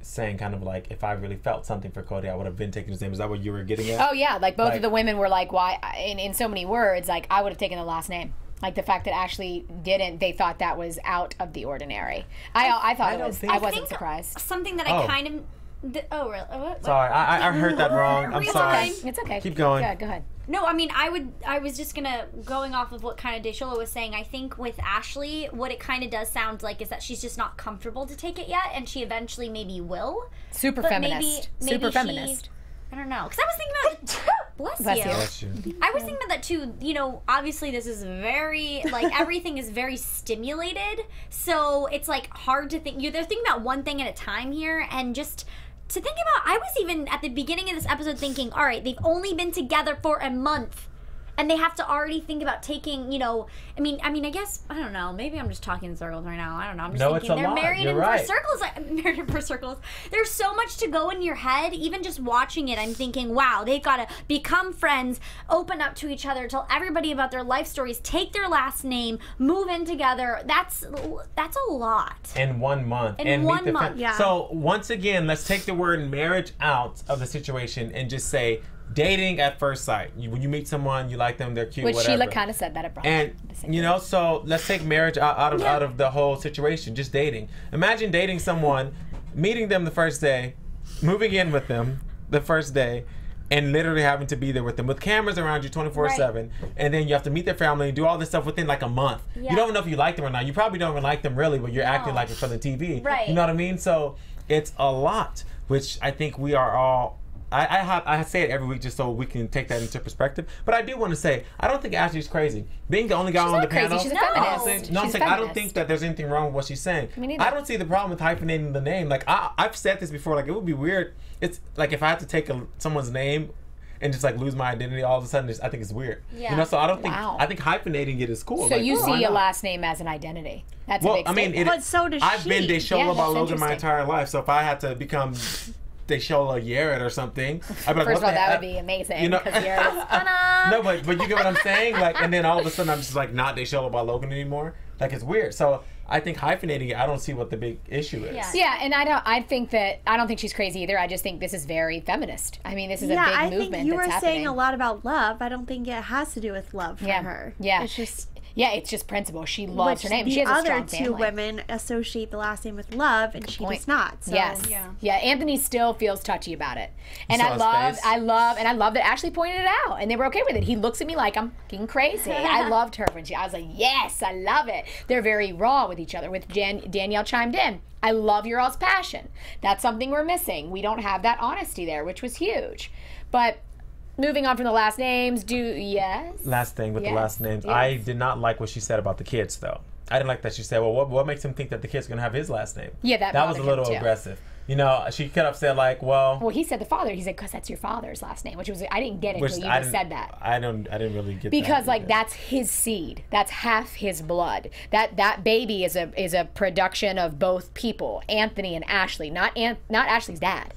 Saying kind of like, if I really felt something for Cody, I would have been taking his name. Is that what you were getting at? Oh yeah, like both of the women were like, why, in so many words, like, I would have taken the last name. Like the fact that Ashley didn't, they thought that was out of the ordinary. I thought it was. I wasn't surprised. Something that I kind of. Oh, really? What? Sorry, I heard that wrong. I'm sorry. It's okay. Keep going. Yeah, go ahead. No, I mean, I was just going off of what kind of Desola was saying. I think with Ashley, what it kind of does sound like is that she's just not comfortable to take it yet, and she eventually maybe will. Super But feminist. maybe Super feminist. I don't know, because I was thinking about bless you. Bless you. I was thinking about that too. You know, obviously this is very like everything is very stimulated, so it's like hard to think. They're thinking about one thing at a time here, and just to think about. I was even at the beginning of this episode thinking, all right, they've only been together for a month. And they have to already think about taking, you know, I mean, I guess, I don't know, maybe I'm just talking in circles right now. I don't know. I'm just thinking they're married in four circles. Married in four circles. There's so much to go in your head. Even just watching it, I'm thinking, wow, they've got to become friends, open up to each other, tell everybody about their life stories, take their last name, move in together. That's a lot. In 1 month. In 1 month. Yeah. So once again, let's take the word marriage out of the situation and just say dating at first sight. When you meet someone, you like them, they're cute, Which whatever. Sheila kind of said that at brunch. And, you know, so let's take marriage out of the whole situation, just dating. Imagine dating someone, meeting them the first day, moving in with them the first day, and literally having to be there with them with cameras around you 24/7, and then you have to meet their family and do all this stuff within like a month. Yeah. You don't know if you like them or not. You probably don't even like them really, but you're acting like it for the TV. Right. You know what I mean? So it's a lot, which I think we are all. I say it every week just so we can take that into perspective. But I do want to say, I don't think Ashley's crazy. Being the only guy on the panel. She's a feminist. I'm saying I don't think that there's anything wrong with what she's saying. Me neither. I don't see the problem with hyphenating the name. Like I've said this before. Like it would be weird. It's like if I had to take someone's name and just like lose my identity all of a sudden. I think it's weird. Yeah. You know. So I don't think. Wow. I think hyphenating it is cool. So like, you why see a not? last name as an identity. That's a big statement. But so does I've she. been Desola Yeah, that's Balogun my interesting. entire life. So if I had to become Desola Yerrid or something, I'd be like, First of all, what the that heck? would be amazing. You know- because you're No, but you get what I'm saying? Like, and then all of a sudden I'm just like not Desola Balogun anymore. Like it's weird. So I think hyphenating it, I don't see what the big issue is. Yeah. Yeah, and I don't think she's crazy either. I just think this is very feminist. I mean, this is a big I movement think you were that's happening. saying a lot about love. I don't think it has to do with love for her. Yeah. It's just it's just principle. She loves her name. The She has a other strong two family. women associate the last name with love, and she point. does not. So. Yes. Yeah. Anthony still feels touchy about it. And saw his face? I love that Ashley pointed it out and they were okay with it. He looks at me like I'm fucking crazy. I loved her when I was like, yes, I love it. They're very raw with each other. With Danielle chimed in. I love your all's passion. That's something we're missing. We don't have that honesty there, which was huge. But moving on from the last names, Last thing with the Yes, last names. yes. I did not like what she said about the kids, though. I didn't like that she said, well, what makes him think that the kid's going to have his last name? Yeah, that was a bothered little him, too. aggressive. You know, she could have said, like, well, he said the father. He said, because that's your father's last name, which was, I didn't get it which until you just said that. I didn't really get that. Because like either. that's his seed. That's half his blood. That baby is a production of both people, Anthony and Ashley, not Ashley's dad.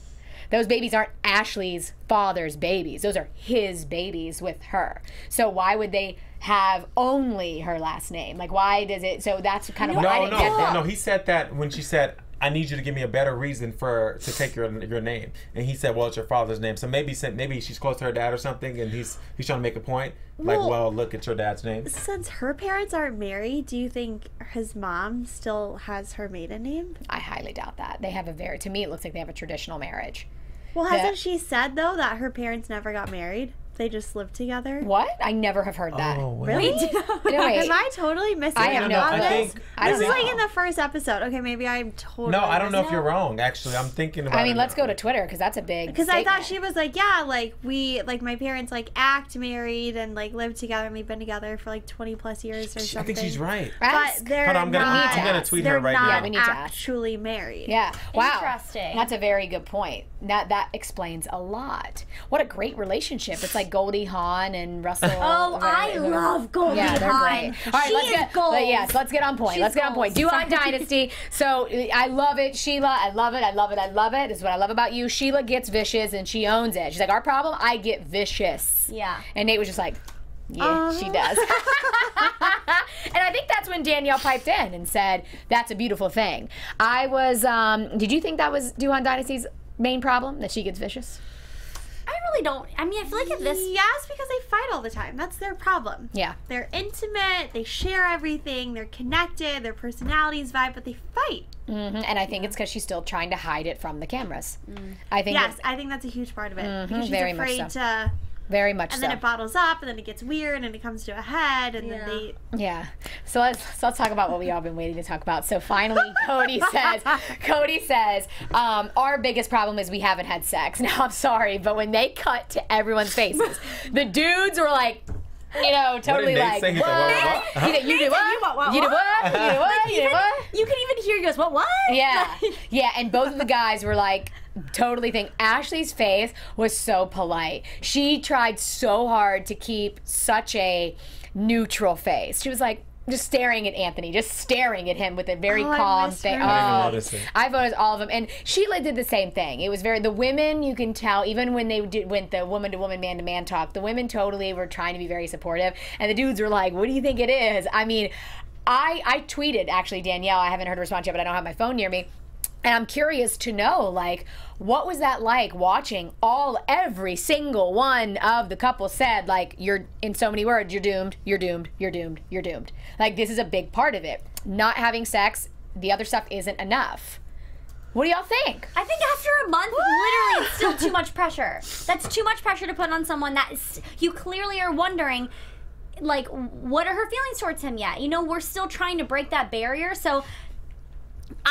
Those babies aren't Ashley's father's babies. Those are his babies with her. So why would they have only her last name? Like why does it? So that's kind of what I didn't get that. No. He said that when she said, I need you to give me a better reason to take your name, and he said, well, it's your father's name. So maybe she's close to her dad or something, and he's trying to make a point. Like, well, look, it's your dad's name. Since her parents aren't married, do you think his mom still has her maiden name? I highly doubt that. They have to me it looks like they have a traditional marriage. Well, hasn't she said though that her parents never got married? They just lived together. What? I never have heard that. Oh, wait. Really? Wait. Am I totally missing I have out no on clue. this? I This don't is know. like in the first episode. Okay, maybe I'm totally. No, I don't know if missing you're out. wrong. Actually, I'm thinking about. I mean, it let's now. go to Twitter because that's a big. Because I thought statement. she was like, yeah, like my parents like act married and like live together and we've been together for like 20 plus years or I something. think she's right. Ask. But they're Hold on, not. I'm gonna tweet her they're right not now. Yeah, we need to ask. actually married. Yeah. Wow. Interesting. That's a very good point. That explains a lot. What a great relationship. It's like Goldie Hawn and Russell. Oh, I love Goldie Yeah, they're Hawn. great. All right, She let's is get gold. Yes, let's get on point. She's Let's get on point. gold. Do on Dynasty. So I love it, Sheila. I love it. I love it. I love it. This is what I love about you. Sheila gets vicious and she owns it. She's like, our problem, I get vicious. Yeah. And Nate was just like, yeah, she does. And I think that's when Danielle piped in and said, that's a beautiful thing. I was, did you think that was Duhan Dynasty's main problem, that she gets vicious? I really really don't. I mean, I feel like if this. Yes, because they fight all the time. That's their problem. Yeah. They're intimate. They share everything. They're connected. Their personalities vibe, but they fight. And I think it's because she's still trying to hide it from the cameras. I think. Yes, I think that's a huge part of it. Because she's very much afraid so. to. Very much And so. then it bottles up, and then it gets weird, and it comes to a head, and then they. Yeah. So let's talk about what we all been waiting to talk about. So finally, Cody says, our biggest problem is we haven't had sex. Now I'm sorry, but when they cut to everyone's faces, the dudes were like, totally like, what? You did what? You did what? You did what? You did what? You can even hear he goes, what? Yeah. Yeah, and both of the guys were like, totally think Ashley's face was so polite. She tried so hard to keep such a neutral face. She was like just staring at Anthony, just staring at him with a very calm face. I voted all of them, and Sheila did the same thing. It was the women, you can tell, even when they went the woman to woman, man to man talk, the women totally were trying to be very supportive, and the dudes were like, what do you think it is? I mean, I tweeted, actually, Danielle, I haven't heard a response yet, but I don't have my phone near me. And I'm curious to know, like, what was that like watching every single one of the couple said, like, you're, in so many words, you're doomed, you're doomed, you're doomed, you're doomed. Like, this is a big part of it. Not having sex, the other stuff isn't enough. What do y'all think? I think after a month, literally, it's still too much pressure. That's too much pressure to put on someone that you clearly are wondering, like, what are her feelings towards him yet? We're still trying to break that barrier, so...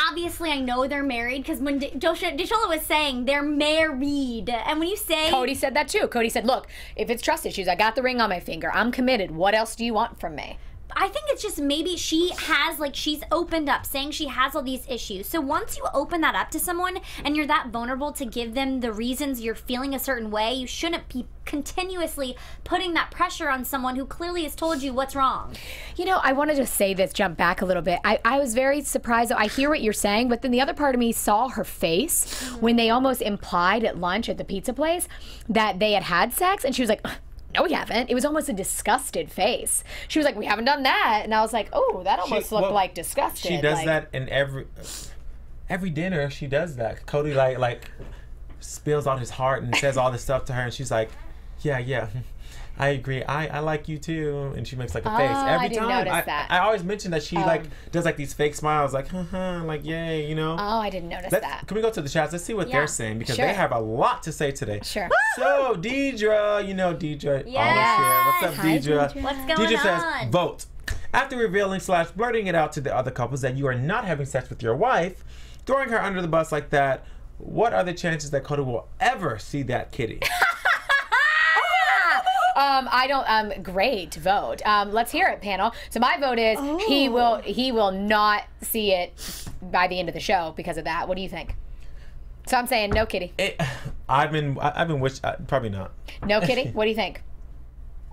Obviously, I know they're married because when Desola was saying they're married, and when you say... Cody said that too. Cody said, look, if it's trust issues, I got the ring on my finger. I'm committed. What else do you want from me? I think it's just maybe she has, like, she's opened up saying she has all these issues. So once you open that up to someone and you're that vulnerable to give them the reasons you're feeling a certain way, you shouldn't be continuously putting that pressure on someone who clearly has told you what's wrong. I want to just say this, jump back a little bit. I was very surprised. I hear what you're saying, but then the other part of me saw her face when they almost implied at lunch at the pizza place that they had sex, and she was like, no, we haven't. It was almost a disgusted face. She was like, we haven't done that. And I was like, oh, that almost looked like disgusted. She does that in every dinner. She does that. Cody like spills out his heart and says all this stuff to her, and she's like, yeah, I agree. I like you too. And she makes like a face every I didn't time. notice that. I always mention that she does like these fake smiles, like like yay, Oh, I didn't notice that. Can we go to the chats? Let's see what they're saying, because they have a lot to say today. Sure. So Deidre, Deidre. Yes. What's up, Deidre? What's going Deidre on? says, vote. After revealing / blurting it out to the other couples that you are not having sex with your wife, throwing her under the bus like that, what are the chances that Cody will ever see that kitty? I don't. Great vote. Let's hear it, panel. So my vote is he will not see it by the end of the show because of that. What do you think? So I'm saying no kitty. I've been probably not. No kitty. What do you think?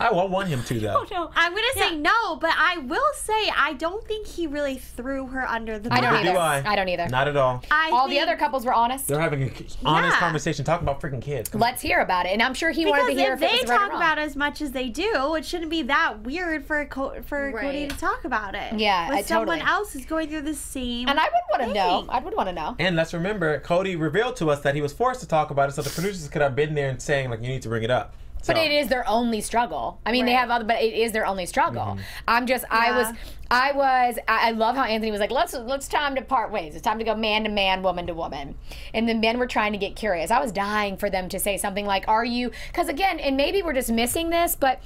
I want him to, though. Oh, no. I'm going to say no, but I will say I don't think he really threw her under the bus. I don't either. Do I. I don't either. Not at all. All the other couples were honest. They're having an honest conversation, talking about freaking kids. Let's hear about it. And I'm sure he wanted to hear if it was Because if they right or talk wrong. about it as much as they do, it shouldn't be that weird for Cody to talk about it. Yeah, with someone totally. else who's going through the same And I would want to know. thing. I would want to know. And let's remember, Cody revealed to us that he was forced to talk about it, so the producers could have been there and saying, like, you need to bring it up. But it is their only struggle. I mean, they have other, but it is their only struggle. I love how Anthony was like, let's time to part ways. It's time to go man to man, woman to woman. And the men were trying to get curious. I was dying for them to say something like, because again, and maybe we're just missing this, but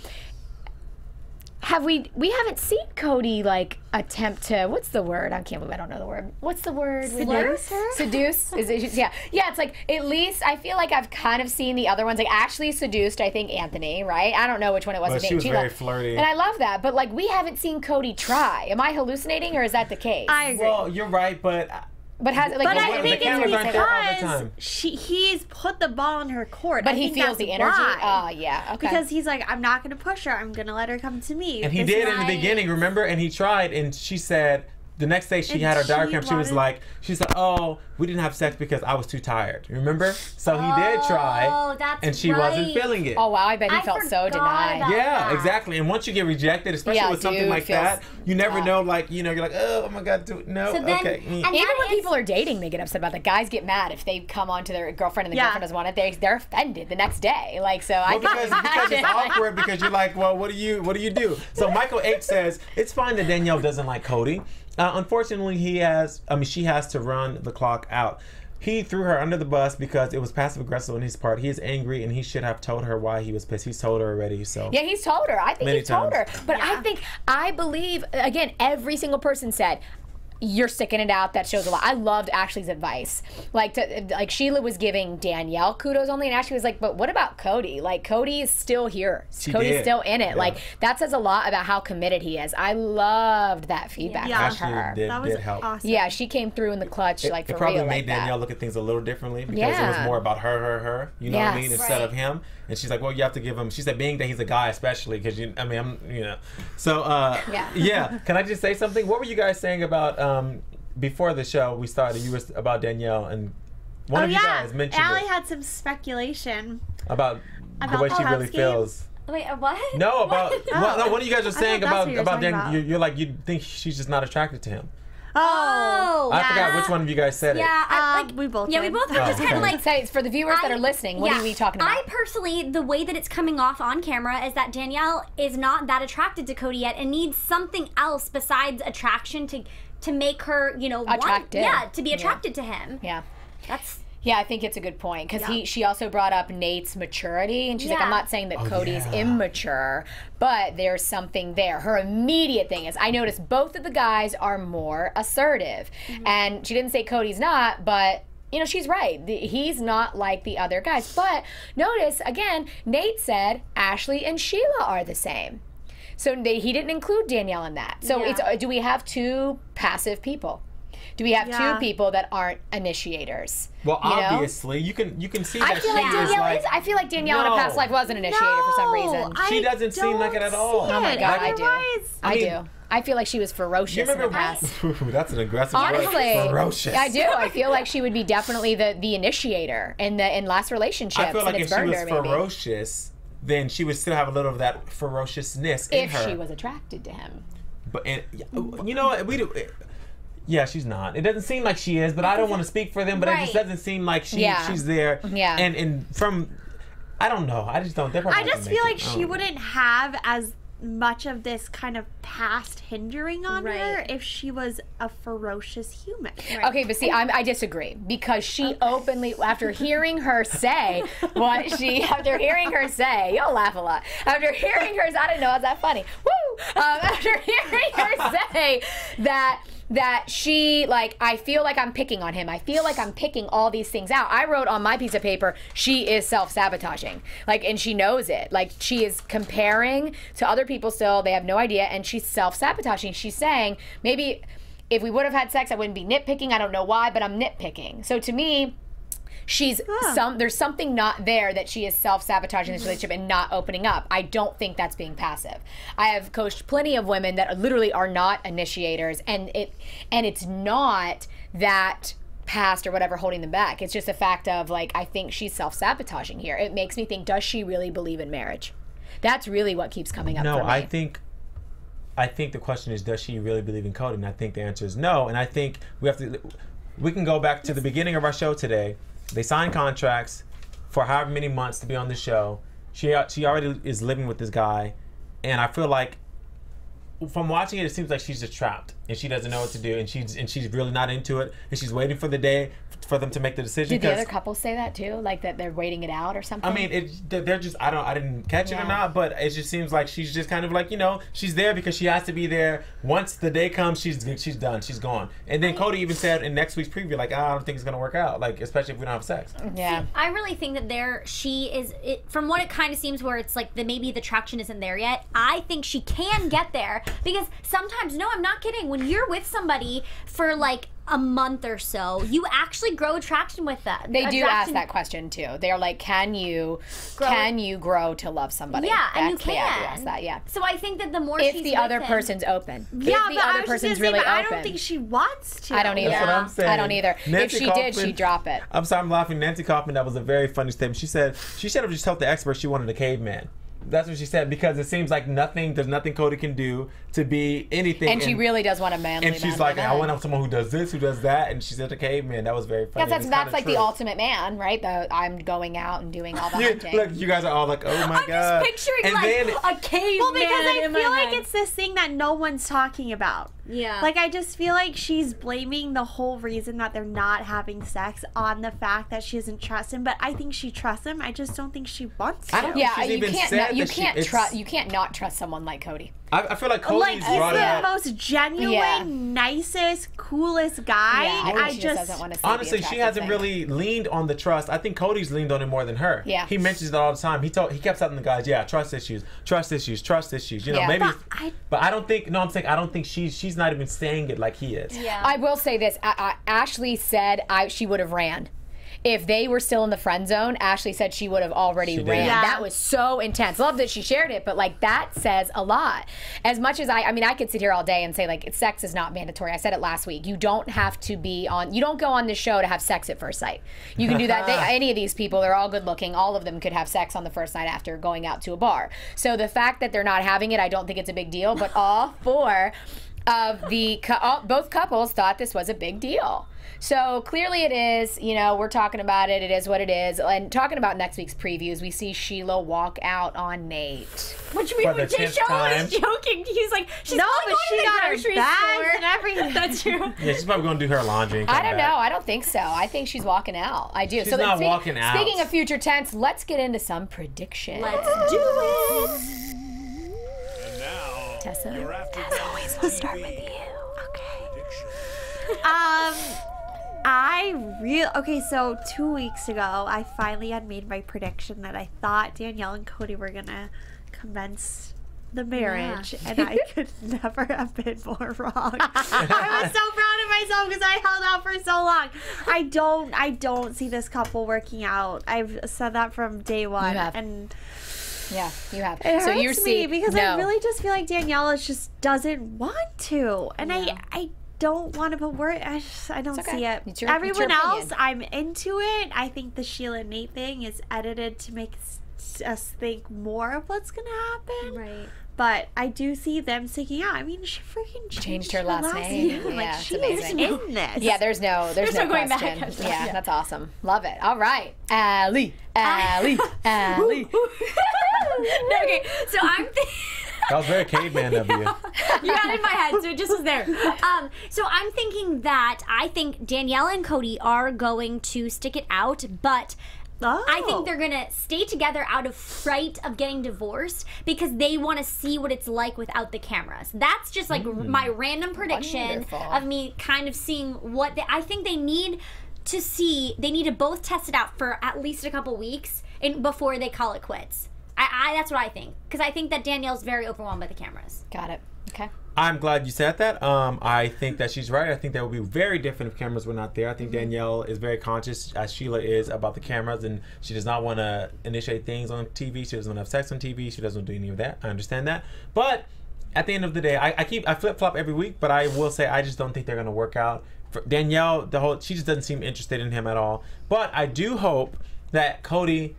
we haven't seen Cody like attempt to, what's the word? I can't believe I don't know the word. What's the word? Seduce her? Seduce? Yeah, it's like, at least I feel like I've kind of seen the other ones. Like Ashley seduced, I think, Anthony, right? I don't know which one it was. But she was very flirty. And I love that, but like we haven't seen Cody try. Am I hallucinating or is that the case? I agree. Well, you're right, but has like, But I think the cameras aren't there all the it's time. because he's put the ball in her court. but I he think feels that's the energy. why. Yeah, okay. Because he's like, I'm not going to push her. I'm going to let her come to me. And he did in the beginning, remember? And he tried, and she said, the next day she had her diary cramp. She was like, oh, we didn't have sex because I was too tired. Remember? So he did try, and she wasn't feeling it. Oh wow, I bet he felt so denied. Yeah, exactly. And once you get rejected, especially with something like that, you never know. Like, you know, you're like, oh my god, no, so then, okay. And even when people are dating, they get upset about that. Guys get mad if they come on to their girlfriend and the girlfriend doesn't want it. They're offended the next day. Like, so I because it's awkward, because you're like, well, what do you do? So Michael H says it's fine that Danielle doesn't like Cody. Unfortunately, she has to run the clock out. He threw her under the bus because it was passive aggressive on his part. He is angry, and he should have told her why he was pissed. He's told her already. So yeah, he's told her. I think he's told her. But I believe, again, every single person said, you're sticking it out. That shows a lot. I loved Ashley's advice. Like Sheila was giving Danielle kudos only, and Ashley was like, but what about Cody? Like, Cody is still here. Cody's still in it. Yeah. Like, that says a lot about how committed he is. I loved that feedback from her. That was help. Awesome. Yeah, she came through in the clutch. It probably made Danielle look at things a little differently, because it was more about her. You know what I mean? Instead of him. And she's like, well, you have to give him. She said, being that he's a guy, especially because So yeah. Can I just say something? What were you guys saying about before the show we started? You were about Danielle, and one of you guys mentioned Ally had some speculation about the way she really feels. Wait, what? No, about one of you guys were saying about Danielle. You're like, you think she's just not attracted to him. Oh, I forgot which one of you guys said it. Yeah, we both. Yeah, we both were just kind of like. Say, for the viewers that are listening, what are we talking about? I personally, the way that it's coming off on camera is that Danielle is not that attracted to Cody yet, and needs something else besides attraction to make her, attracted. To be attracted to him. Yeah, Yeah, I think it's a good point, because she also brought up Nate's maturity, and she's like, I'm not saying that Cody's immature, but there's something there. Her immediate thing is, I noticed both of the guys are more assertive, and she didn't say Cody's not, but she's right. He's not like the other guys. But notice, again, Nate said Ashley and Sheila are the same. So he didn't include Danielle in that. So do we have two passive people? Do we have two people that aren't initiators? Well, obviously, you can see that I feel like Danielle in a past life was an initiator for some reason. She doesn't seem like it at all. Oh my god, I do. I feel like she was ferocious in the past. That's an aggressive Honestly, word. Ferocious. I do. I feel like she would be definitely the initiator in last relationships. I feel like if she was ferocious, then she would still have a little of that ferociousness in her. If she was attracted to him. But we do. Yeah, she's not. It doesn't seem like she is, but I don't want to speak for them. But it just doesn't seem like she's there. Yeah. And from, I don't know. I just don't. I just feel like she wouldn't have as much of this kind of past hindering on her if she was a ferocious human. Right. Okay, but see, I disagree, because she openly, after hearing her say you'll laugh a lot. After hearing her, I didn't know it was that funny. Woo! After hearing her say that she, like, I feel like I'm picking on him. I feel like I'm picking all these things out. I wrote on my piece of paper, she is self-sabotaging. Like, and she knows it. Like, she is comparing to other people still. They have no idea, and she's self-sabotaging. She's saying, maybe if we would have had sex, I wouldn't be nitpicking. I don't know why, but I'm nitpicking. So to me, there's something not there, that she is self-sabotaging this relationship and not opening up. I don't think that's being passive. I have coached plenty of women that literally are not initiators, and it's not that past or whatever holding them back. It's just a fact of, like, I think she's self-sabotaging here. It makes me think, does she really believe in marriage? That's really what keeps coming up for me. No, I think the question is, does she really believe in Cody? And I think the answer is no. And I think we can go back to the beginning of our show today. They signed contracts for however many months to be on the show. She already is living with this guy, and I feel like from watching it seems like she's just trapped, and she doesn't know what to do, and she's really not into it, and she's waiting for the day for them to make the decision. Did the other couple say that too, like that they're waiting it out or something? I mean, they're just, I didn't catch it or not, but it just seems like she's just kind of like, she's there because she has to be there. Once the day comes, she's done, she's gone. And then Cody even said in next week's preview, like, I don't think it's gonna work out, like, especially if we don't have sex. Yeah. See, I really think that she is, from what it kind of seems where it's like maybe the traction isn't there yet, I think she can get there, because sometimes, no, I'm not kidding, when you're with somebody for like a month or so, you actually grow attraction with that. They do ask that question too. They're like, can you grow to love somebody? Yeah, and you They do can. ask that, yeah. So I think that the more If she's the other with him- person's open. Yeah, if the but other I was just person's gonna say, really but I open. don't think she wants to. I don't either. That's what I'm saying. I don't either. Nancy if she did, Kaufman- she'd drop it. I'm sorry, I'm laughing. Nancy Kaufman, that was a very funny statement. She said she should have just told the expert she wanted a caveman. That's what she said, because it seems like there's nothing Cody can do to be anything. And she really does want a manly And she's like, I want someone who does this, who does that. And she said a caveman. That was very funny. Because that's like the ultimate man, right? I'm going out and doing all the hunting. Look, you guys are all like, oh my I'm God. just picturing And like then, a caveman. Well, because I in my feel like head. it's this thing that no one's talking about. Yeah. Like, I just feel like she's blaming the whole reason that they're not having sex on the fact that she doesn't trust him. But I think she trusts him. I just don't think she wants to. I don't think Yeah, she's you even can't. said You that can't it's- trust. You can't not trust someone like Cody. I feel like Cody's Like, he's brought it the up. most genuine, Yeah. nicest, coolest guy. Yeah, I I think she just just doesn't want to. Say the Honestly, she attractive hasn't thing. really leaned on the trust. I think Cody's leaned on it more than her. Yeah. He mentions it all the time. He kept telling the guys, yeah, trust issues. You know, Yeah. maybe. But But I don't think. No, I'm saying I don't think she's not even saying it like he is. Yeah. I will say this. Ashley said she would have ran. If they were still in the friend zone, Ashley said she would have already She did. ran. Yeah. That was so intense. Love that she shared it, but like that says a lot. As much as I mean, I could sit here all day and say like sex is not mandatory. I said it last week. You don't have to be on. You don't go on this show to have sex at first sight. You can do that. Any of these people, they're all good looking. All of them could have sex on the first night after going out to a bar. So the fact that they're not having it, I don't think it's a big deal. But all four of both couples thought this was a big deal. So clearly it is, you know, we're talking about it. It is what it is. And talking about next week's previews, we see Sheila walk out on Nate. Which we For the Jay 10th Sean time. was joking. He's like, she's no, probably but going she to the got grocery her bags store. and everything. That's true. Yeah, she's probably gonna do her laundry. And come I don't back. know. I don't think so. I think she's walking out. I do. She's not walking out. Speaking of future tense, let's get into some predictions. Let's do it. And now, Tessa. your AfterBuzz TV start with you. prediction. Okay, so 2 weeks ago, I finally had made my prediction that I thought Danielle and Cody were gonna commence the marriage, and I could never have been more wrong. I was so proud of myself because I held out for so long. I don't see this couple working out. I've said that from day one, You have. and Yeah, you have. it So hurts you're me seeing because no. I really just feel like Daniela just doesn't want to, and I don't want to put word. I don't It's okay. see it. It's your Everyone else, opinion. I'm into it. I think the Sheila and Nate thing is edited to make us think more of what's gonna happen. Right. But I do see them sticking out. I mean, she freaking changed her last name. Like, Yeah, it's she amazing. is in this. Yeah, there's no no going back. question. Yeah. Yeah, that's awesome. Love it. All right, Ally. Okay, so I'm thinking. That was very caveman of you. You got it in my head, so it just was there. So I'm thinking that I think Danielle and Cody are going to stick it out, but I think they're going to stay together out of fright of getting divorced because they want to see what it's like without the cameras. That's just like my random prediction Wonderful. of me kind of seeing what I think they need to see. They need to both test it out for at least a couple weeks before they call it quits. That's what I think, because I think that Danielle's very overwhelmed by the cameras. Got it. Okay. I'm glad you said that. I think that she's right. I think that would be very different if cameras were not there. I think Danielle is very conscious, as Sheila is, about the cameras, and she does not want to initiate things on TV. She doesn't want to have sex on TV. She doesn't want to do any of that. I understand that. But at the end of the day, I flip-flop every week, but I will say I just don't think they're going to work out. For Danielle, she just doesn't seem interested in him at all. But I do hope that Cody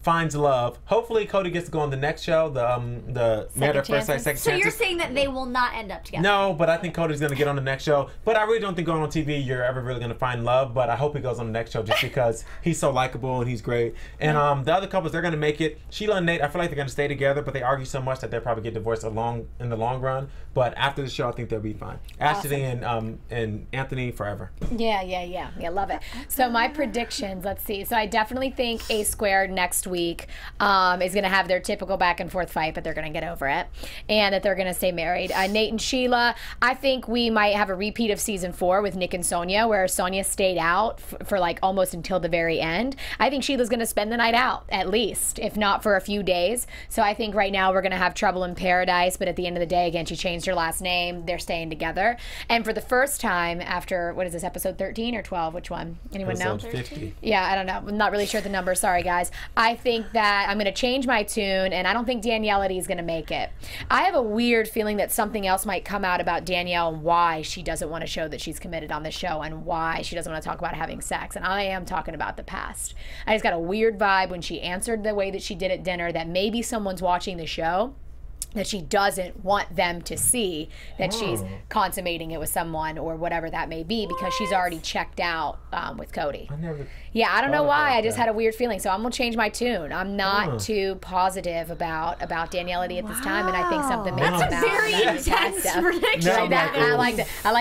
finds love. Hopefully Cody gets to go on the next show, the Married at First Sight, Second So you're Chances. saying that they will not end up together? No, but I think Cody's going to get on the next show. But I really don't think going on TV you're ever really going to find love. But I hope he goes on the next show just because he's so likable and he's great. And the other couples, they're going to make it. Sheila and Nate, I feel like they're going to stay together, but they argue so much that they'll probably get divorced in the long run. But after the show, I think they'll be fine. Ashley and Anthony forever. Yeah. Love it. So my predictions, let's see. So I definitely think A Squared next week is going to have their typical back and forth fight, but they're going to get over it, and that they're going to stay married. Nate and Sheila, I think we might have a repeat of season 4 with Nick and Sonia, where Sonia stayed out for like almost until the very end. I think Sheila's going to spend the night out, at least, if not for a few days. So I think right now we're going to have trouble in paradise, but at the end of the day, again, she changed her last name. They're staying together. And for the first time after, what is this, episode 13 or 12? Which one? Anyone know? Episode 50. Yeah, I don't know. I'm not really sure the number. Sorry, guys. I think that I'm going to change my tune, and I don't think Danielle is going to make it. I have a weird feeling that something else might come out about Danielle and why she doesn't want to show that she's committed on the show and why she doesn't want to talk about having sex. And I am talking about the past. I just got a weird vibe when she answered the way that she did at dinner that maybe someone's watching the show, that she doesn't want them to see that she's consummating it with someone or whatever that may be, because she's already checked out with Cody. Yeah, I don't know why. I just had a weird feeling. So I'm going to change my tune. I'm not too positive about Danielle at this time, and I think something may come out. That's a very intense prediction. I like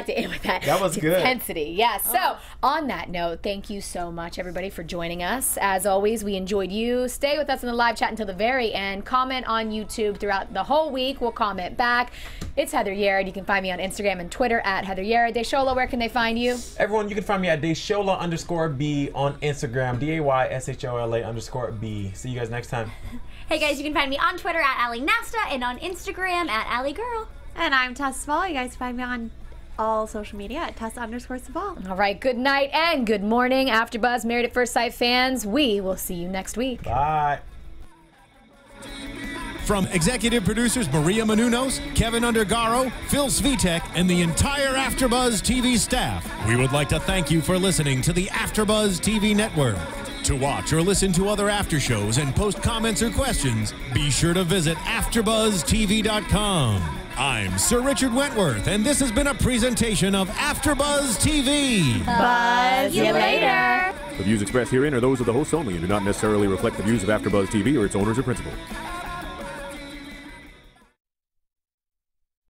to end with that. That was good. Intensity. Yes. So on that note, thank you so much, everybody, for joining us. As always, we enjoyed you. Stay with us in the live chat until the very end. Comment on YouTube throughout the whole week. We'll comment back. It's Heather Yerrid. You can find me on Instagram and Twitter at Heather Yerrid. Desola, where can they find you? Everyone, you can find me at Desola_B on Instagram, DAYSHOLA_B. See you guys next time. Hey guys, you can find me on Twitter at Ally Nasta and on Instagram at Ally Girl. And I'm Tessa Cevaal. You guys find me on all social media at Tessa_Cevaal. All right, good night and good morning, AfterBuzz Married at First Sight fans. We will see you next week. Bye. From executive producers Maria Menounos, Kevin Undergaro, Phil Svitek, and the entire AfterBuzz TV staff, we would like to thank you for listening to the AfterBuzz TV network. To watch or listen to other after shows and post comments or questions, be sure to visit AfterBuzzTV.com. I'm Sir Richard Wentworth, and this has been a presentation of AfterBuzz TV. Buzz you later. The views expressed herein are those of the hosts only and do not necessarily reflect the views of AfterBuzz TV or its owners or principals.